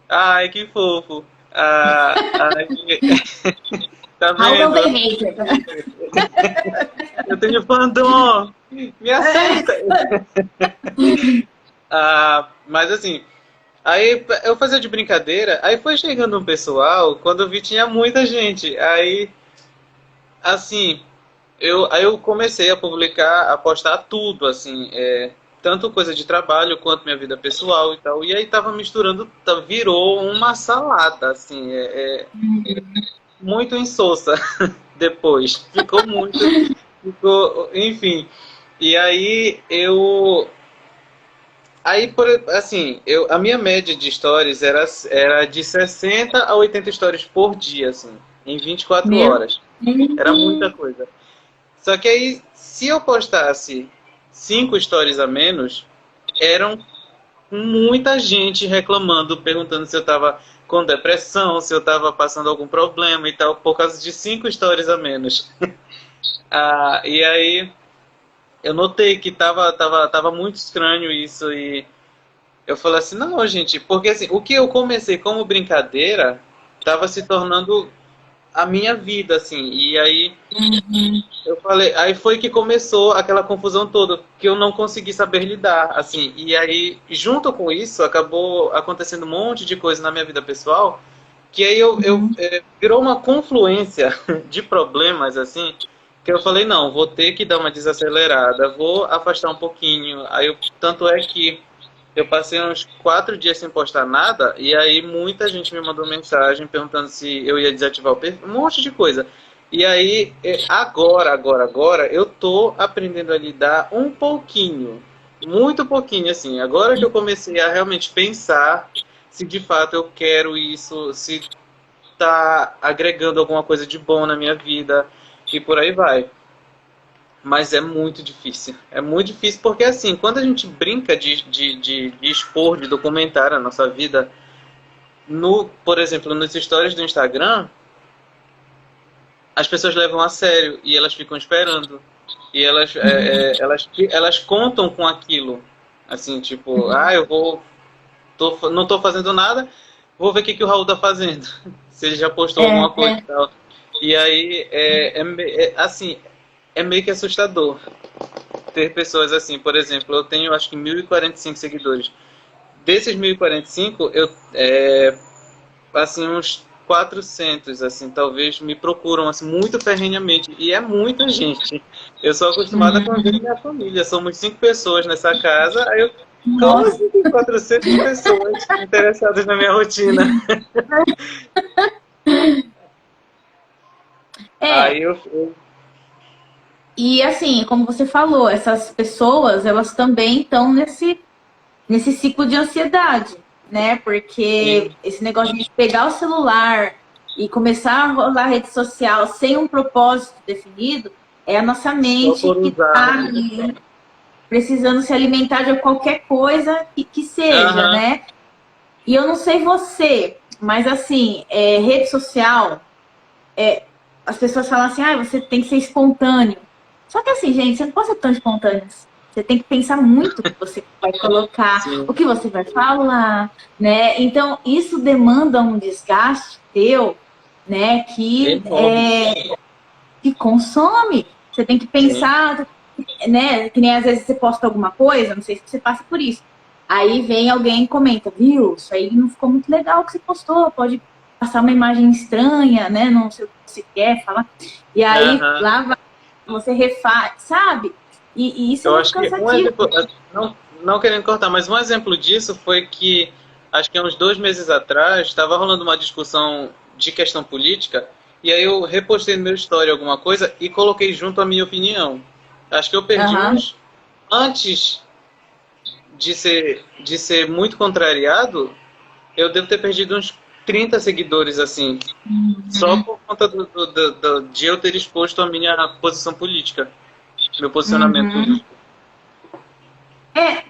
ai, que fofo. Aí, tá Raul não vendo? tem hater. Eu tenho fandom. Me aceita. Mas assim, aí eu fazia de brincadeira, aí foi chegando um pessoal, quando eu vi tinha muita gente. Aí, assim, aí eu comecei a publicar, a postar tudo, assim, tanto coisa de trabalho quanto minha vida pessoal e tal. E aí tava misturando, virou uma salada, assim, muito insossa depois. Ficou, enfim. E aí assim, a minha média de stories era de 60 a 80 stories por dia, assim, em 24 Meu horas. Era muita Deus. coisa. Só que aí, se eu postasse 5 stories a menos, eram muita gente reclamando, perguntando se eu tava com depressão, se eu tava passando algum problema e tal, por causa de 5 stories a menos. E aí eu notei que tava muito estranho isso e eu falei assim, não, gente, porque assim, o que eu comecei como brincadeira tava se tornando a minha vida, assim, e aí eu falei, aí foi que começou aquela confusão toda, que eu não consegui saber lidar, assim, e aí, junto com isso, acabou acontecendo um monte de coisa na minha vida pessoal, que aí virou uma confluência de problemas, assim, que eu falei, não, vou ter que dar uma desacelerada, vou afastar um pouquinho, tanto é que eu passei uns 4 dias sem postar nada, e aí muita gente me mandou mensagem perguntando se eu ia desativar o perfil, um monte de coisa. E aí, agora, eu tô aprendendo a lidar um pouquinho, muito pouquinho, assim. Agora que eu comecei a realmente pensar se de fato eu quero isso, se tá agregando alguma coisa de bom na minha vida, e por aí vai. Mas é muito difícil. É muito difícil porque, assim, quando a gente brinca de expor, de documentar a nossa vida, por exemplo, nos stories do Instagram, as pessoas levam a sério e elas ficam esperando. E elas contam com aquilo. Assim, tipo, eu não tô fazendo nada, vou ver o que, que o Raul tá fazendo. Se ele já postou alguma coisa e tal. E aí, assim, é meio que assustador ter pessoas assim, por exemplo, eu tenho acho que 1.045 seguidores. Desses 1.045, assim, uns 400, assim, talvez me procuram assim, muito ferrenhamente. E é muita gente. Eu sou acostumada com a minha família. Somos 5 pessoas nessa casa. Aí eu, como Nossa. assim tem 400 pessoas interessadas na minha rotina? É, Aí eu e assim, como você falou, essas pessoas, elas também estão nesse ciclo de ansiedade, né? Porque sim, esse negócio de pegar o celular e começar a rolar rede social sem um propósito definido, é a nossa só mente por que usar, está né? ali precisando se alimentar de qualquer coisa que seja, Aham, né? E eu não sei você, mas assim, rede social, as pessoas falam assim, ah, você tem que ser espontâneo. Só que assim, gente, você não pode ser tão espontâneo. Você tem que pensar muito o que você vai colocar, o sim. que você vai falar, né? Então, isso demanda um desgaste teu, né? Enorme. Que consome. Você tem que Sim. pensar, né? Que nem às vezes você posta alguma coisa, não sei se você passa por isso. Aí vem alguém e comenta, viu? Isso aí não ficou muito legal o que você postou, pode passar uma imagem estranha, né? Não sei o que você quer falar. E aí Aham. lá vai, você refaz, sabe? E isso é Eu muito acho que um cansativo. exemplo, não querendo cortar, mas um exemplo disso foi que, acho que há uns 2 meses atrás, estava rolando uma discussão de questão política, e aí eu repostei no meu story alguma coisa e coloquei junto a minha opinião. Acho que eu perdi Aham. uns. Antes de ser muito contrariado, eu devo ter perdido uns 30 seguidores, assim, só por conta de eu ter exposto a minha posição política, meu posicionamento Uhum. político.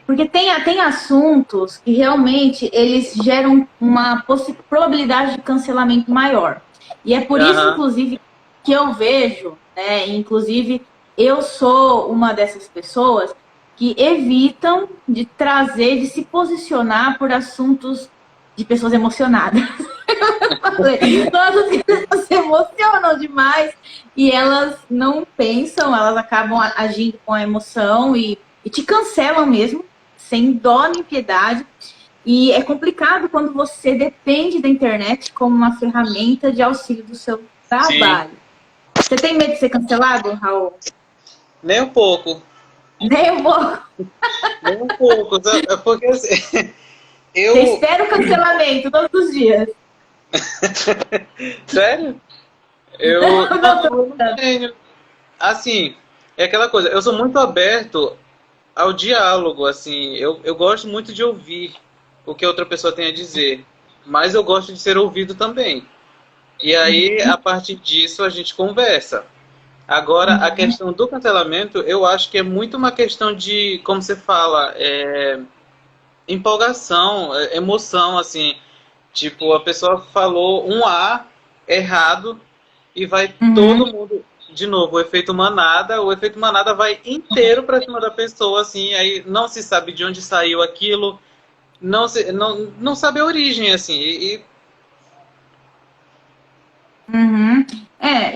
Porque tem assuntos que realmente eles geram uma probabilidade de cancelamento maior. E é por isso, Aham, inclusive, que eu vejo, né? Inclusive, eu sou uma dessas pessoas que evitam de trazer, de se posicionar por assuntos de pessoas emocionadas. Falei, nossa, as pessoas se emocionam demais e elas não pensam, elas acabam agindo com a emoção e te cancelam mesmo, sem dó nem piedade. E é complicado quando você depende da internet como uma ferramenta de auxílio do seu sim. trabalho. Você tem medo de ser cancelado, Raul? Nem um pouco. Nem um pouco. Nem um pouco. Porque assim, Você eu. espera o cancelamento todos os dias. Sério? Eu. Não Não, tô eu não brincando. tenho. Assim, é aquela coisa. Eu sou muito aberto ao diálogo, assim. Eu gosto muito de ouvir o que a outra pessoa tem a dizer. Mas eu gosto de ser ouvido também. E aí, a partir disso, a gente conversa. Agora, a questão do cancelamento, eu acho que é muito uma questão de, como você fala, empolgação, emoção, assim. Tipo, a pessoa falou um A errado e vai todo Uhum. mundo. De novo, o efeito manada vai inteiro pra cima da pessoa, assim, aí não se sabe de onde saiu aquilo, não sabe a origem, assim, Uhum.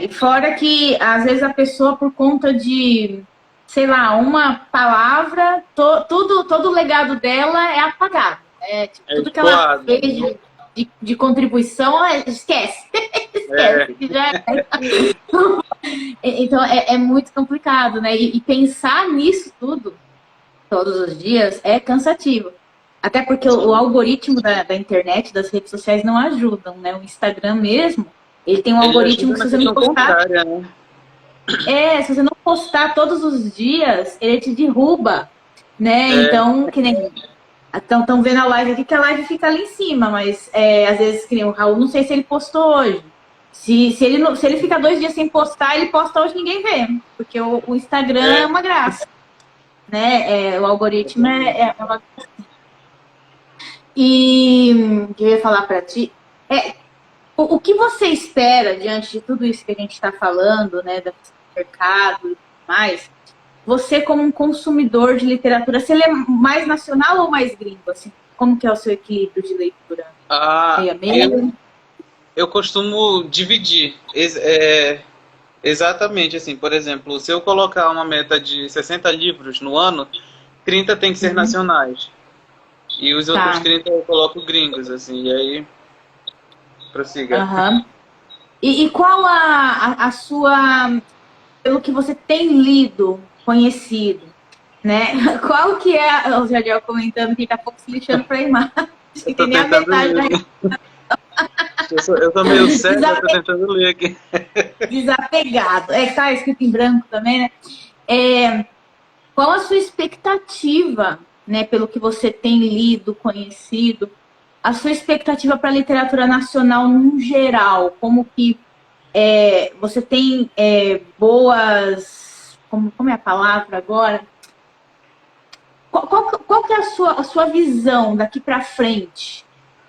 E fora que às vezes a pessoa, por conta de, sei lá, uma palavra, todo o legado dela é apagado. Tipo, é tudo que ela escoado. fez de contribuição, esquece. É, Esquece, que já é. Então é muito complicado, né? E pensar nisso tudo todos os dias é cansativo. Até porque o sim. algoritmo da internet, das redes sociais não ajudam, né? O Instagram mesmo, ele tem um Ele algoritmo ajuda que se na você não questão postar, contrária, né? se você não postar todos os dias, ele te derruba, né? É, Então, que nem estão vendo a live aqui, que a live fica ali em cima, mas às vezes, que nem o Raul, não sei se ele postou hoje. Se ele fica 2 dias sem postar, ele posta hoje, ninguém vê, porque o Instagram é é, uma graça, né? O algoritmo é uma. E o que eu ia falar para ti é o que você espera diante de tudo isso que a gente está falando, né, do mercado e tudo mais, você como um consumidor de literatura, você lê mais nacional ou mais gringo, assim? Como que é o seu equilíbrio de leitura? ah, Meio a eu, meio? eu costumo dividir. Exatamente, assim, por exemplo, se eu colocar uma meta de 60 livros no ano, 30 tem que ser Uhum. nacionais. E os outros Tá. 30 eu coloco gringos, assim, e aí prossiga. Aham. E qual a sua, pelo que você tem lido, conhecido, né? Qual que é, o Jadiel comentando que tá pouco se lixando pra imagem, Eu tem tô nem a tentando metade da ler. Eu sou meio cego, eu tô Desape- tentando ler aqui. desapegado. É que tá escrito em branco também, né? Qual a sua expectativa, né, pelo que você tem lido, conhecido, a sua expectativa para a literatura nacional no geral? Como que você tem boas... Como é a palavra agora? Qual que é a sua visão daqui para frente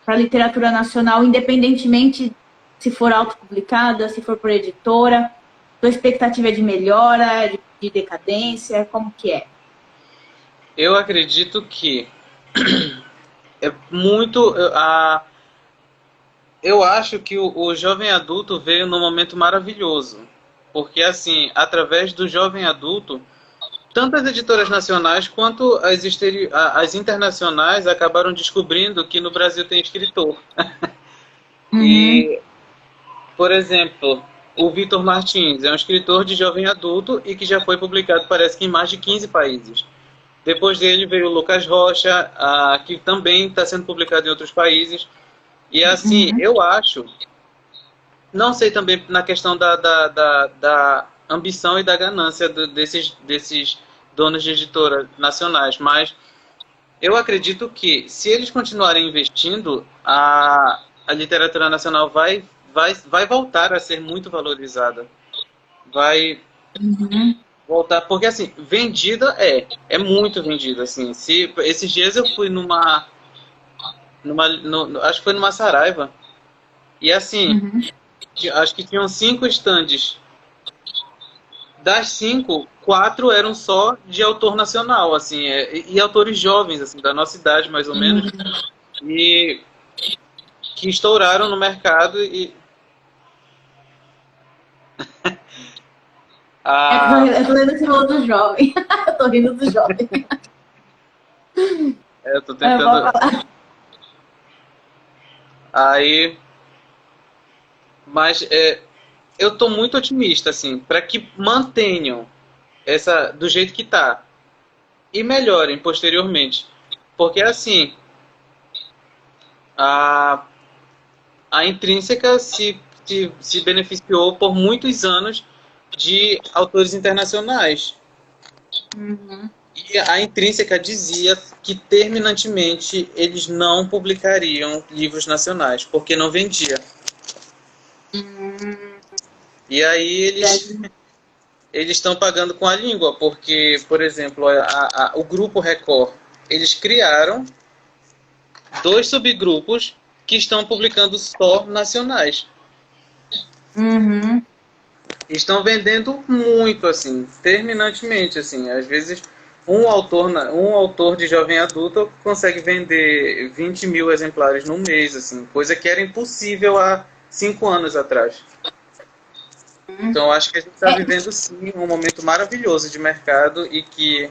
para a literatura nacional, independentemente se for autopublicada, se for por editora? Sua expectativa é de melhora, de decadência? Como que é? Eu acredito que é muito. Eu acho que o jovem adulto veio num momento maravilhoso. Porque, assim, através do jovem adulto, tanto as editoras nacionais quanto as internacionais acabaram descobrindo que no Brasil tem escritor. Uhum, E, por exemplo, o Vitor Martins é um escritor de jovem adulto e que já foi publicado, parece que em mais de 15 países. Depois dele veio o Lucas Rocha, que também está sendo publicado em outros países. E assim, uhum, eu acho, não sei também na questão da ambição e da ganância desses donos de editoras nacionais, mas eu acredito que se eles continuarem investindo, a literatura nacional vai voltar a ser muito valorizada. Vai uhum. voltar, porque assim, vendida é muito vendida, assim. Se esses dias eu fui acho que foi numa Saraiva, e assim, Uhum. acho que tinham 5 estandes. Das 5, 4 eram só de autor nacional, assim, e autores jovens, assim, da nossa idade, mais ou menos, e que estouraram no mercado e a, Eu tô lendo esse rolo do jovem. Eu tô rindo do jovem. eu tô Eu vou tentando falar. aí, mas eu tô muito otimista, assim, para que mantenham essa do jeito que tá e melhorem posteriormente, porque assim a a Intrínseca se beneficiou por muitos anos de autores internacionais. Uhum. E a Intrínseca dizia que terminantemente eles não publicariam livros nacionais, porque não vendia. E aí eles estão pagando com a língua, porque, por exemplo, o Grupo Record, eles criaram 2 subgrupos que estão publicando só nacionais. Uhum. Estão vendendo muito, assim, terminantemente, assim. Às vezes, um autor de jovem adulto consegue vender 20 mil exemplares no mês, assim, coisa que era impossível há 5 anos atrás. Então, eu acho que a gente está É, vivendo, sim, um momento maravilhoso de mercado e que...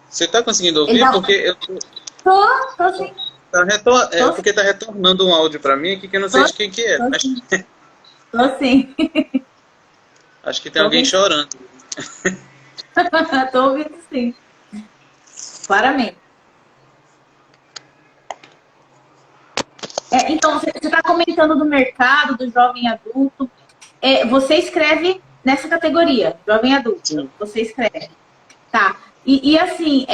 Você está conseguindo ouvir? então, Porque tô sim, tô sim, porque tá retornando um áudio para mim aqui que eu não sei tô, de quem que é, tô mas sim, tô sim. acho que tem Tô alguém ouvindo, chorando. tô ouvindo sim, claramente. Então, você está comentando do mercado, do jovem adulto. Você escreve nessa categoria, jovem adulto. Sim. Você escreve. Tá. E assim,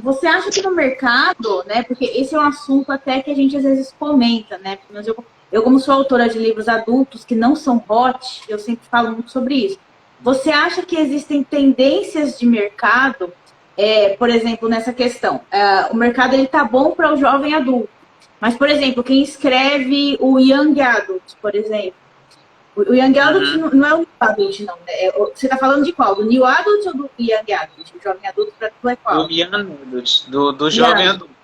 você acha que no mercado, né? Porque esse é um assunto até que a gente às vezes comenta, né? Mas eu como sou autora de livros adultos que não são hot, eu sempre falo muito sobre isso. Você acha que existem tendências de mercado, por exemplo, nessa questão? O mercado ele tá bom para o jovem adulto, mas, por exemplo, quem escreve o Young Adult, por exemplo, o Young Adult Uhum. não é o New Adult, não. Né? Você está falando de qual? Do New Adult ou do Young Adult? O jovem adulto para tu é Do qual? Young Adult, do jovem Young. adulto.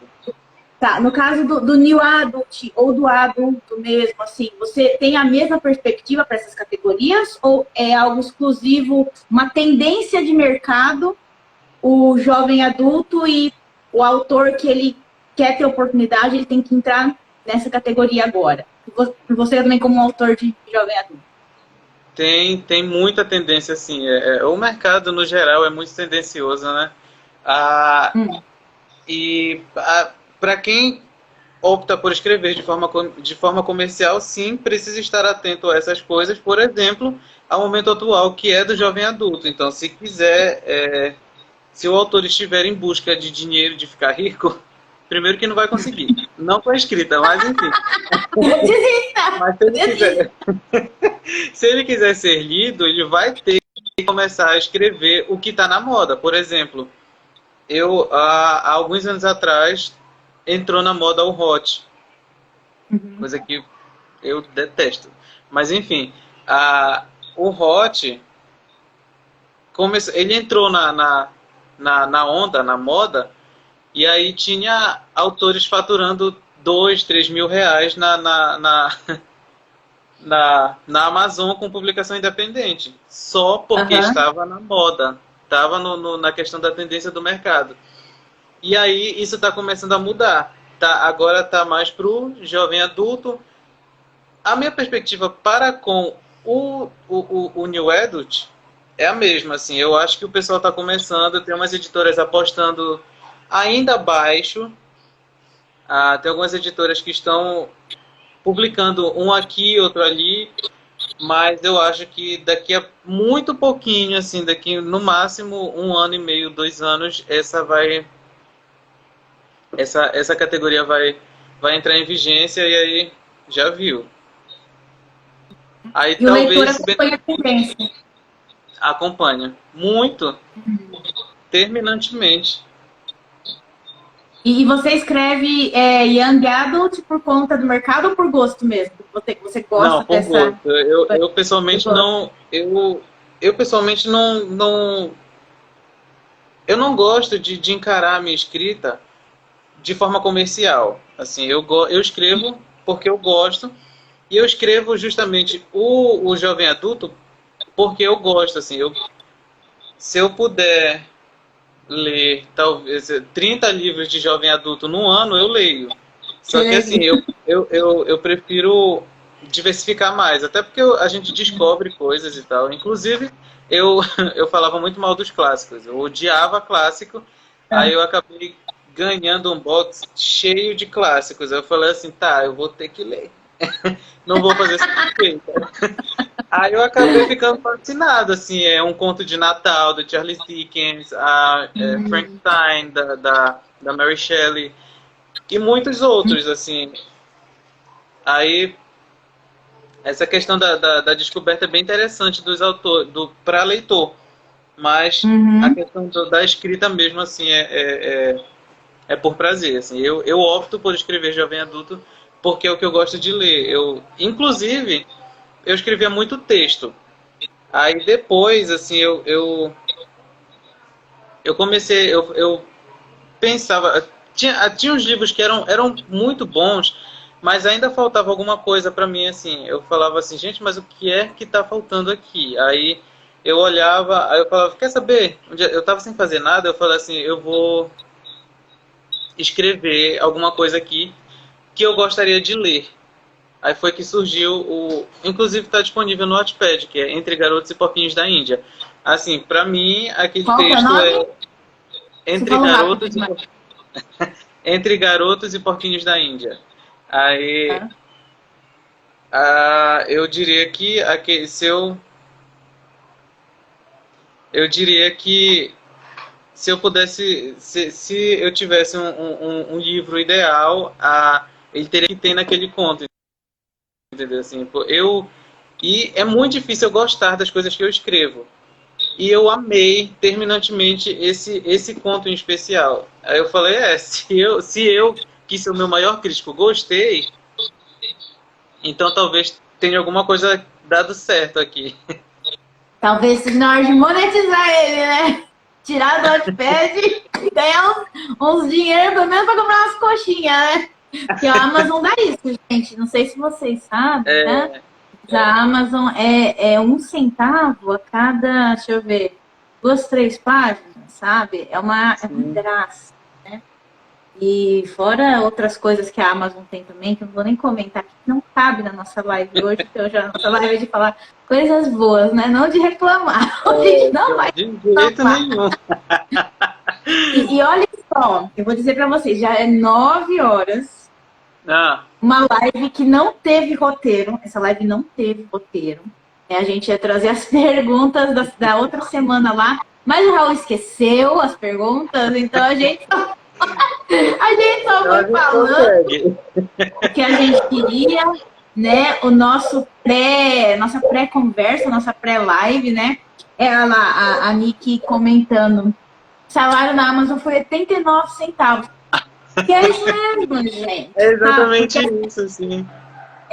Tá, no caso do New Adult ou do adulto mesmo, assim, você tem a mesma perspectiva para essas categorias ou é algo exclusivo, uma tendência de mercado, o jovem adulto e o autor que ele quer ter oportunidade, ele tem que entrar nessa categoria agora. Você também como autor de jovem adulto. Tem muita tendência, assim. O mercado, no geral, é muito tendencioso, né? E para quem opta por escrever de forma comercial, sim, precisa estar atento a essas coisas. Por exemplo, ao momento atual, que é do jovem adulto. Então, se quiser, se o autor estiver em busca de dinheiro, de ficar rico, primeiro que não vai conseguir. Não com a escrita, mas enfim. Mas se ele quiser ser lido, ele vai ter que começar a escrever o que está na moda. Por exemplo, há alguns anos atrás, entrou na moda o hot, coisa que eu detesto. Mas enfim, o hot, ele entrou na onda, na moda, e aí tinha autores faturando 2, 3 mil reais na Amazon com publicação independente, só porque estava na moda, estava na questão da tendência do mercado. E aí isso está começando a mudar. Agora está mais para o jovem adulto. A minha perspectiva para com o New Adult é a mesma. Assim, eu acho que o pessoal está começando, tem umas editoras apostando ainda baixo. Tem algumas editoras que estão publicando um aqui, outro ali, mas eu acho que daqui a muito pouquinho, assim, daqui no máximo 1 ano e meio, 2 anos, essa categoria vai entrar em vigência e aí já viu. Aí e talvez o leitor acompanha a tendência. Acompanha. Muito. Terminantemente. E você escreve Young Adult por conta do mercado ou por gosto mesmo? Você gosta não, por dessa... gosto. Eu pessoalmente não... Eu pessoalmente não... Eu não gosto de encarar a minha escrita de forma comercial. Assim, eu escrevo porque eu gosto, e eu escrevo justamente o jovem adulto porque eu gosto. Assim, se eu puder ler talvez 30 livros de jovem adulto no ano, eu leio. Só que assim, eu prefiro diversificar mais, até porque a gente descobre coisas e tal. Inclusive, eu falava muito mal dos clássicos, eu odiava clássico, aí eu acabei ganhando um box cheio de clássicos. Eu falei assim, tá, eu vou ter que ler. Não vou fazer isso jeito. Aí eu acabei ficando fascinado, assim, um conto de Natal, do Charles Dickens, Frankenstein, da Mary Shelley, e muitos outros, assim. Aí, essa questão da descoberta é bem interessante dos autores, para leitor, mas a questão da escrita mesmo, assim, é por prazer, assim. Eu opto por escrever jovem adulto porque é o que eu gosto de ler. Inclusive, eu escrevia muito texto. Aí depois, assim, eu comecei, eu pensava, tinha uns livros que eram muito bons, mas ainda faltava alguma coisa para mim, assim. Eu falava assim, gente, mas o que é que está faltando aqui? Aí eu olhava, aí eu falava, quer saber? Eu estava sem fazer nada, eu falei assim, eu vou escrever alguma coisa aqui que eu gostaria de ler. Aí foi que surgiu inclusive está disponível no Wattpad, que é Entre Garotos e Porquinhos da Índia. Assim, para mim, aquele Qual texto é Entre Garotos e Porquinhos da Índia. Aí, eu diria que eu diria que se eu pudesse, se eu tivesse um livro ideal, ele teria que ter naquele conto, entendeu? Assim, e é muito difícil eu gostar das coisas que eu escrevo. E eu amei terminantemente esse conto em especial. Aí eu falei, se eu, que sou o meu maior crítico, gostei, então talvez tenha alguma coisa dado certo aqui. Talvez seja na hora de monetizar ele, né? Tirar do Wattpad e ganhar uns dinheiro, pelo menos para comprar umas coxinhas, né? Porque a Amazon dá isso, gente. Não sei se vocês sabem, né? A Amazon é 1 centavo a cada, deixa eu ver, 2, 3 páginas, sabe? É uma graça, né? E fora outras coisas que a Amazon tem também, que eu não vou nem comentar, que não cabe na nossa live hoje, porque hoje a nossa live é de falar coisas boas, né? Não de reclamar. A gente não vai De jeito reclamar. nenhum. E olha só, eu vou dizer para vocês, já é 9 horas, Ah, uma live que não teve roteiro. Essa live não teve roteiro. A gente ia trazer as perguntas da outra semana lá, mas o Raul esqueceu as perguntas, então a gente só então a foi gente falando consegue. o que a gente queria, né? Nossa pré-conversa, nossa pré-live, né? Ela, a Nick comentando, salário na Amazon foi 89 centavos. Que é isso mesmo, gente. É Tá? exatamente Porque isso, sim.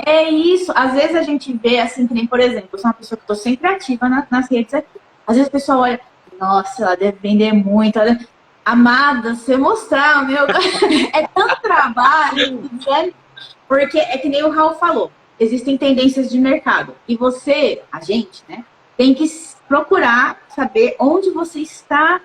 é isso. Às vezes a gente vê, assim, que nem, por exemplo, eu sou uma pessoa que estou sempre ativa nas redes aqui. Às vezes o pessoal olha, nossa, ela deve vender muito. Amada, se eu mostrar, meu, é tanto trabalho, né? Porque é que nem o Raul falou, existem tendências de mercado. E você, a gente, né, tem que procurar saber onde você está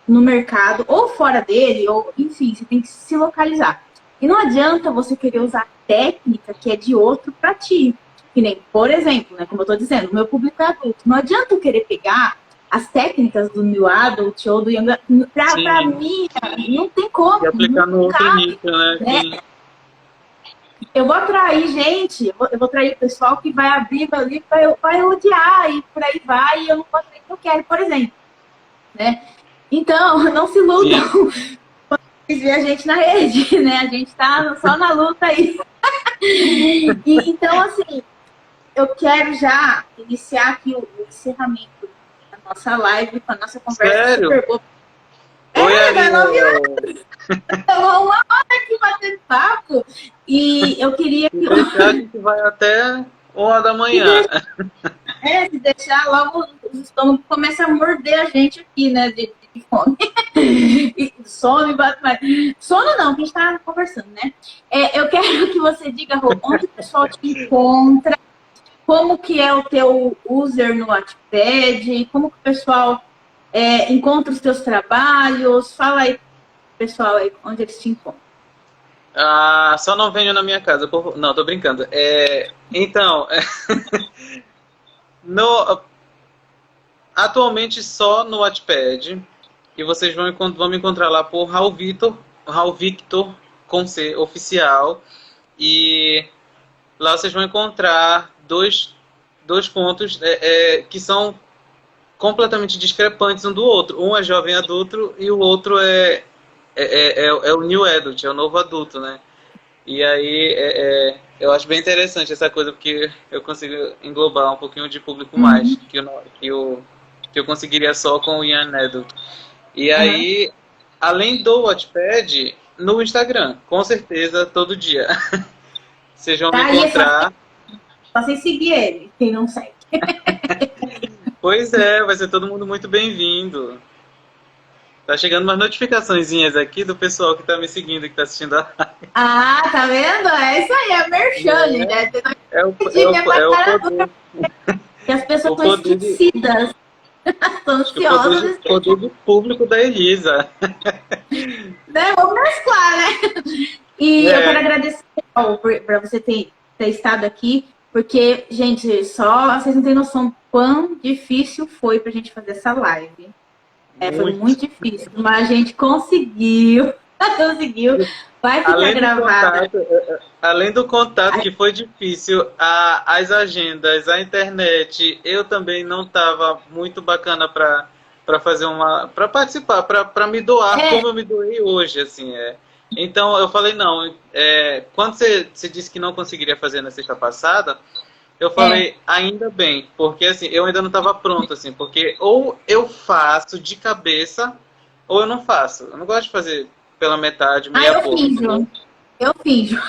no mercado, ou fora dele, ou enfim, você tem que se localizar. E não adianta você querer usar técnica que é de outro para ti. Que nem, por exemplo, né, como eu estou dizendo, o meu público é adulto. Não adianta eu querer pegar as técnicas do New Adult ou do Young para Sim. mim, não tem como. E aplicar no Não outro cabe, nicho, né? né? Sim. Eu vou atrair gente, eu vou atrair o pessoal que vai abrir ali, vai odiar e por aí vai, e eu não vou atrair o que eu quero, por exemplo. Né? Então, não se iludam Sim. ver a gente na rede, né? A gente tá só na luta aí. Então, assim, eu quero já iniciar aqui o encerramento da nossa live, com a nossa conversa Sério? super boa. Oi, Já Ariel. não uma hora aqui batendo papo. E eu queria Se deixar, a gente vai até 1 da manhã. se deixar logo os estômagos começam a morder a gente aqui, né? De fome. E sono e bate mais. Sono não, que a gente tá conversando, né? Eu quero que você diga, Rô, onde o pessoal te encontra, como que é o teu user no Wattpad, como que o pessoal encontra os teus trabalhos. Fala aí, pessoal, aí, onde eles te encontram. Ah, só não venho na minha casa. Não, tô brincando. Então, no, atualmente só no Wattpad. E vocês vão me encontrar lá por Raul Victor com C, oficial. E lá vocês vão encontrar dois pontos que são completamente discrepantes um do outro. Um é jovem adulto e o outro é o New Adult, é o novo adulto, né? E aí eu acho bem interessante essa coisa, porque eu consigo englobar um pouquinho de público mais que eu conseguiria só com o Young Adult. E Uhum. aí, além do Wattpad, no Instagram, com certeza, todo dia. Vocês vão me Aí é encontrar. só você seguir ele, quem não segue. Pois é, vai ser todo mundo muito bem-vindo. Tá chegando umas notificaçõezinhas aqui do pessoal que tá me seguindo, que tá assistindo a live. Ah, tá vendo? É isso aí, é merchan, gente. É o, Pedir minha é o cara poder, que as pessoas o estão poder de, esquecidas, estão acho que o poder, ansiosas, poder do público da Elisa. né? Vamos mesclar, né? E eu quero É, agradecer para você ter estado aqui, porque, gente, só vocês não têm noção quão difícil foi pra gente fazer essa live. Foi muito. muito difícil, mas a gente conseguiu. Conseguiu. Vai ficar Além do gravada. contato, além do contato que foi difícil, as agendas, a internet, eu também não estava muito bacana para fazer para participar, para me doar É, como eu me doei hoje, assim, Então eu falei não, quando você disse que não conseguiria fazer na sexta passada, eu é. falei ainda bem, porque assim, eu ainda não estava pronto assim, porque ou eu faço de cabeça ou eu não faço. Eu não gosto de fazer pela metade, meia Eu boca, finjo. entendeu? Eu finjo.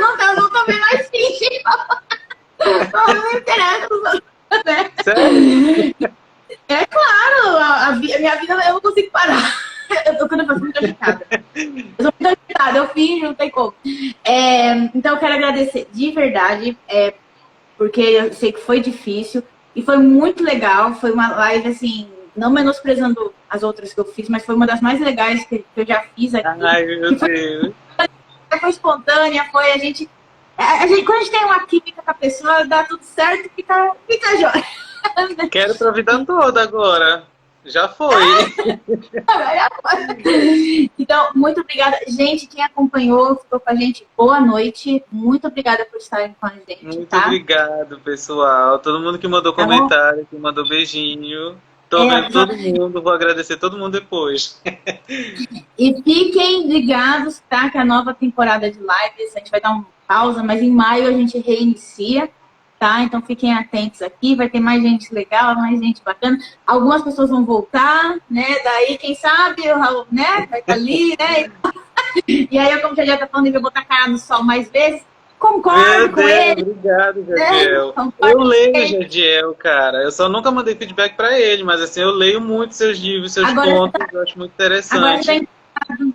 Não também mais finge. Não me interessa. Né? Sério? É claro, a minha vida eu não consigo parar. Quando eu faço muito agitada. Eu sou muito agitada, eu finjo, não tem como. Então eu quero agradecer de verdade, porque eu sei que foi difícil e foi muito legal. Foi uma live assim não menosprezando as outras que eu fiz, mas foi uma das mais legais que eu já fiz aqui. Ai, meu Deus. Foi espontânea, foi a gente, quando a gente tem uma química com a pessoa, dá tudo certo, fica jóia. Quero pra vida toda agora. Já foi. Então, muito obrigada. Gente, quem acompanhou, ficou com a gente, boa noite. Muito obrigada por estarem com a gente. Muito tá? obrigado, pessoal. Todo mundo que mandou Tá comentário, que mandou beijinho. Tô vendo todo mundo, vou agradecer todo mundo depois. E fiquem ligados, tá? Que a nova temporada de lives, a gente vai dar uma pausa, mas em maio a gente reinicia, tá? Então fiquem atentos aqui, vai ter mais gente legal, mais gente bacana. Algumas pessoas vão voltar, né? Daí, quem sabe, o Raul, né? Vai estar ali, né? E aí, como já tá falando, ele vai botar a cara no sol mais vezes. Concordo com ele. Obrigado, Jadiel. Eu leio, Jadiel, cara. Eu só nunca mandei feedback pra ele, mas assim, eu leio muito seus livros, seus contos, eu acho muito interessante.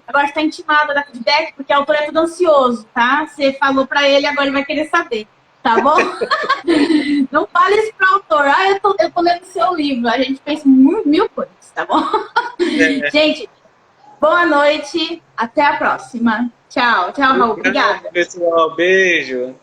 Agora está intimado a dar feedback, porque o autor é tudo ansioso, tá? Você falou pra ele, agora ele vai querer saber, tá bom? Não fale isso pro autor. Ah, eu tô lendo seu livro. A gente pensa mil coisas, tá bom? Gente, boa noite. Até a próxima. Tchau, Raul. Obrigada. Pessoal, beijo.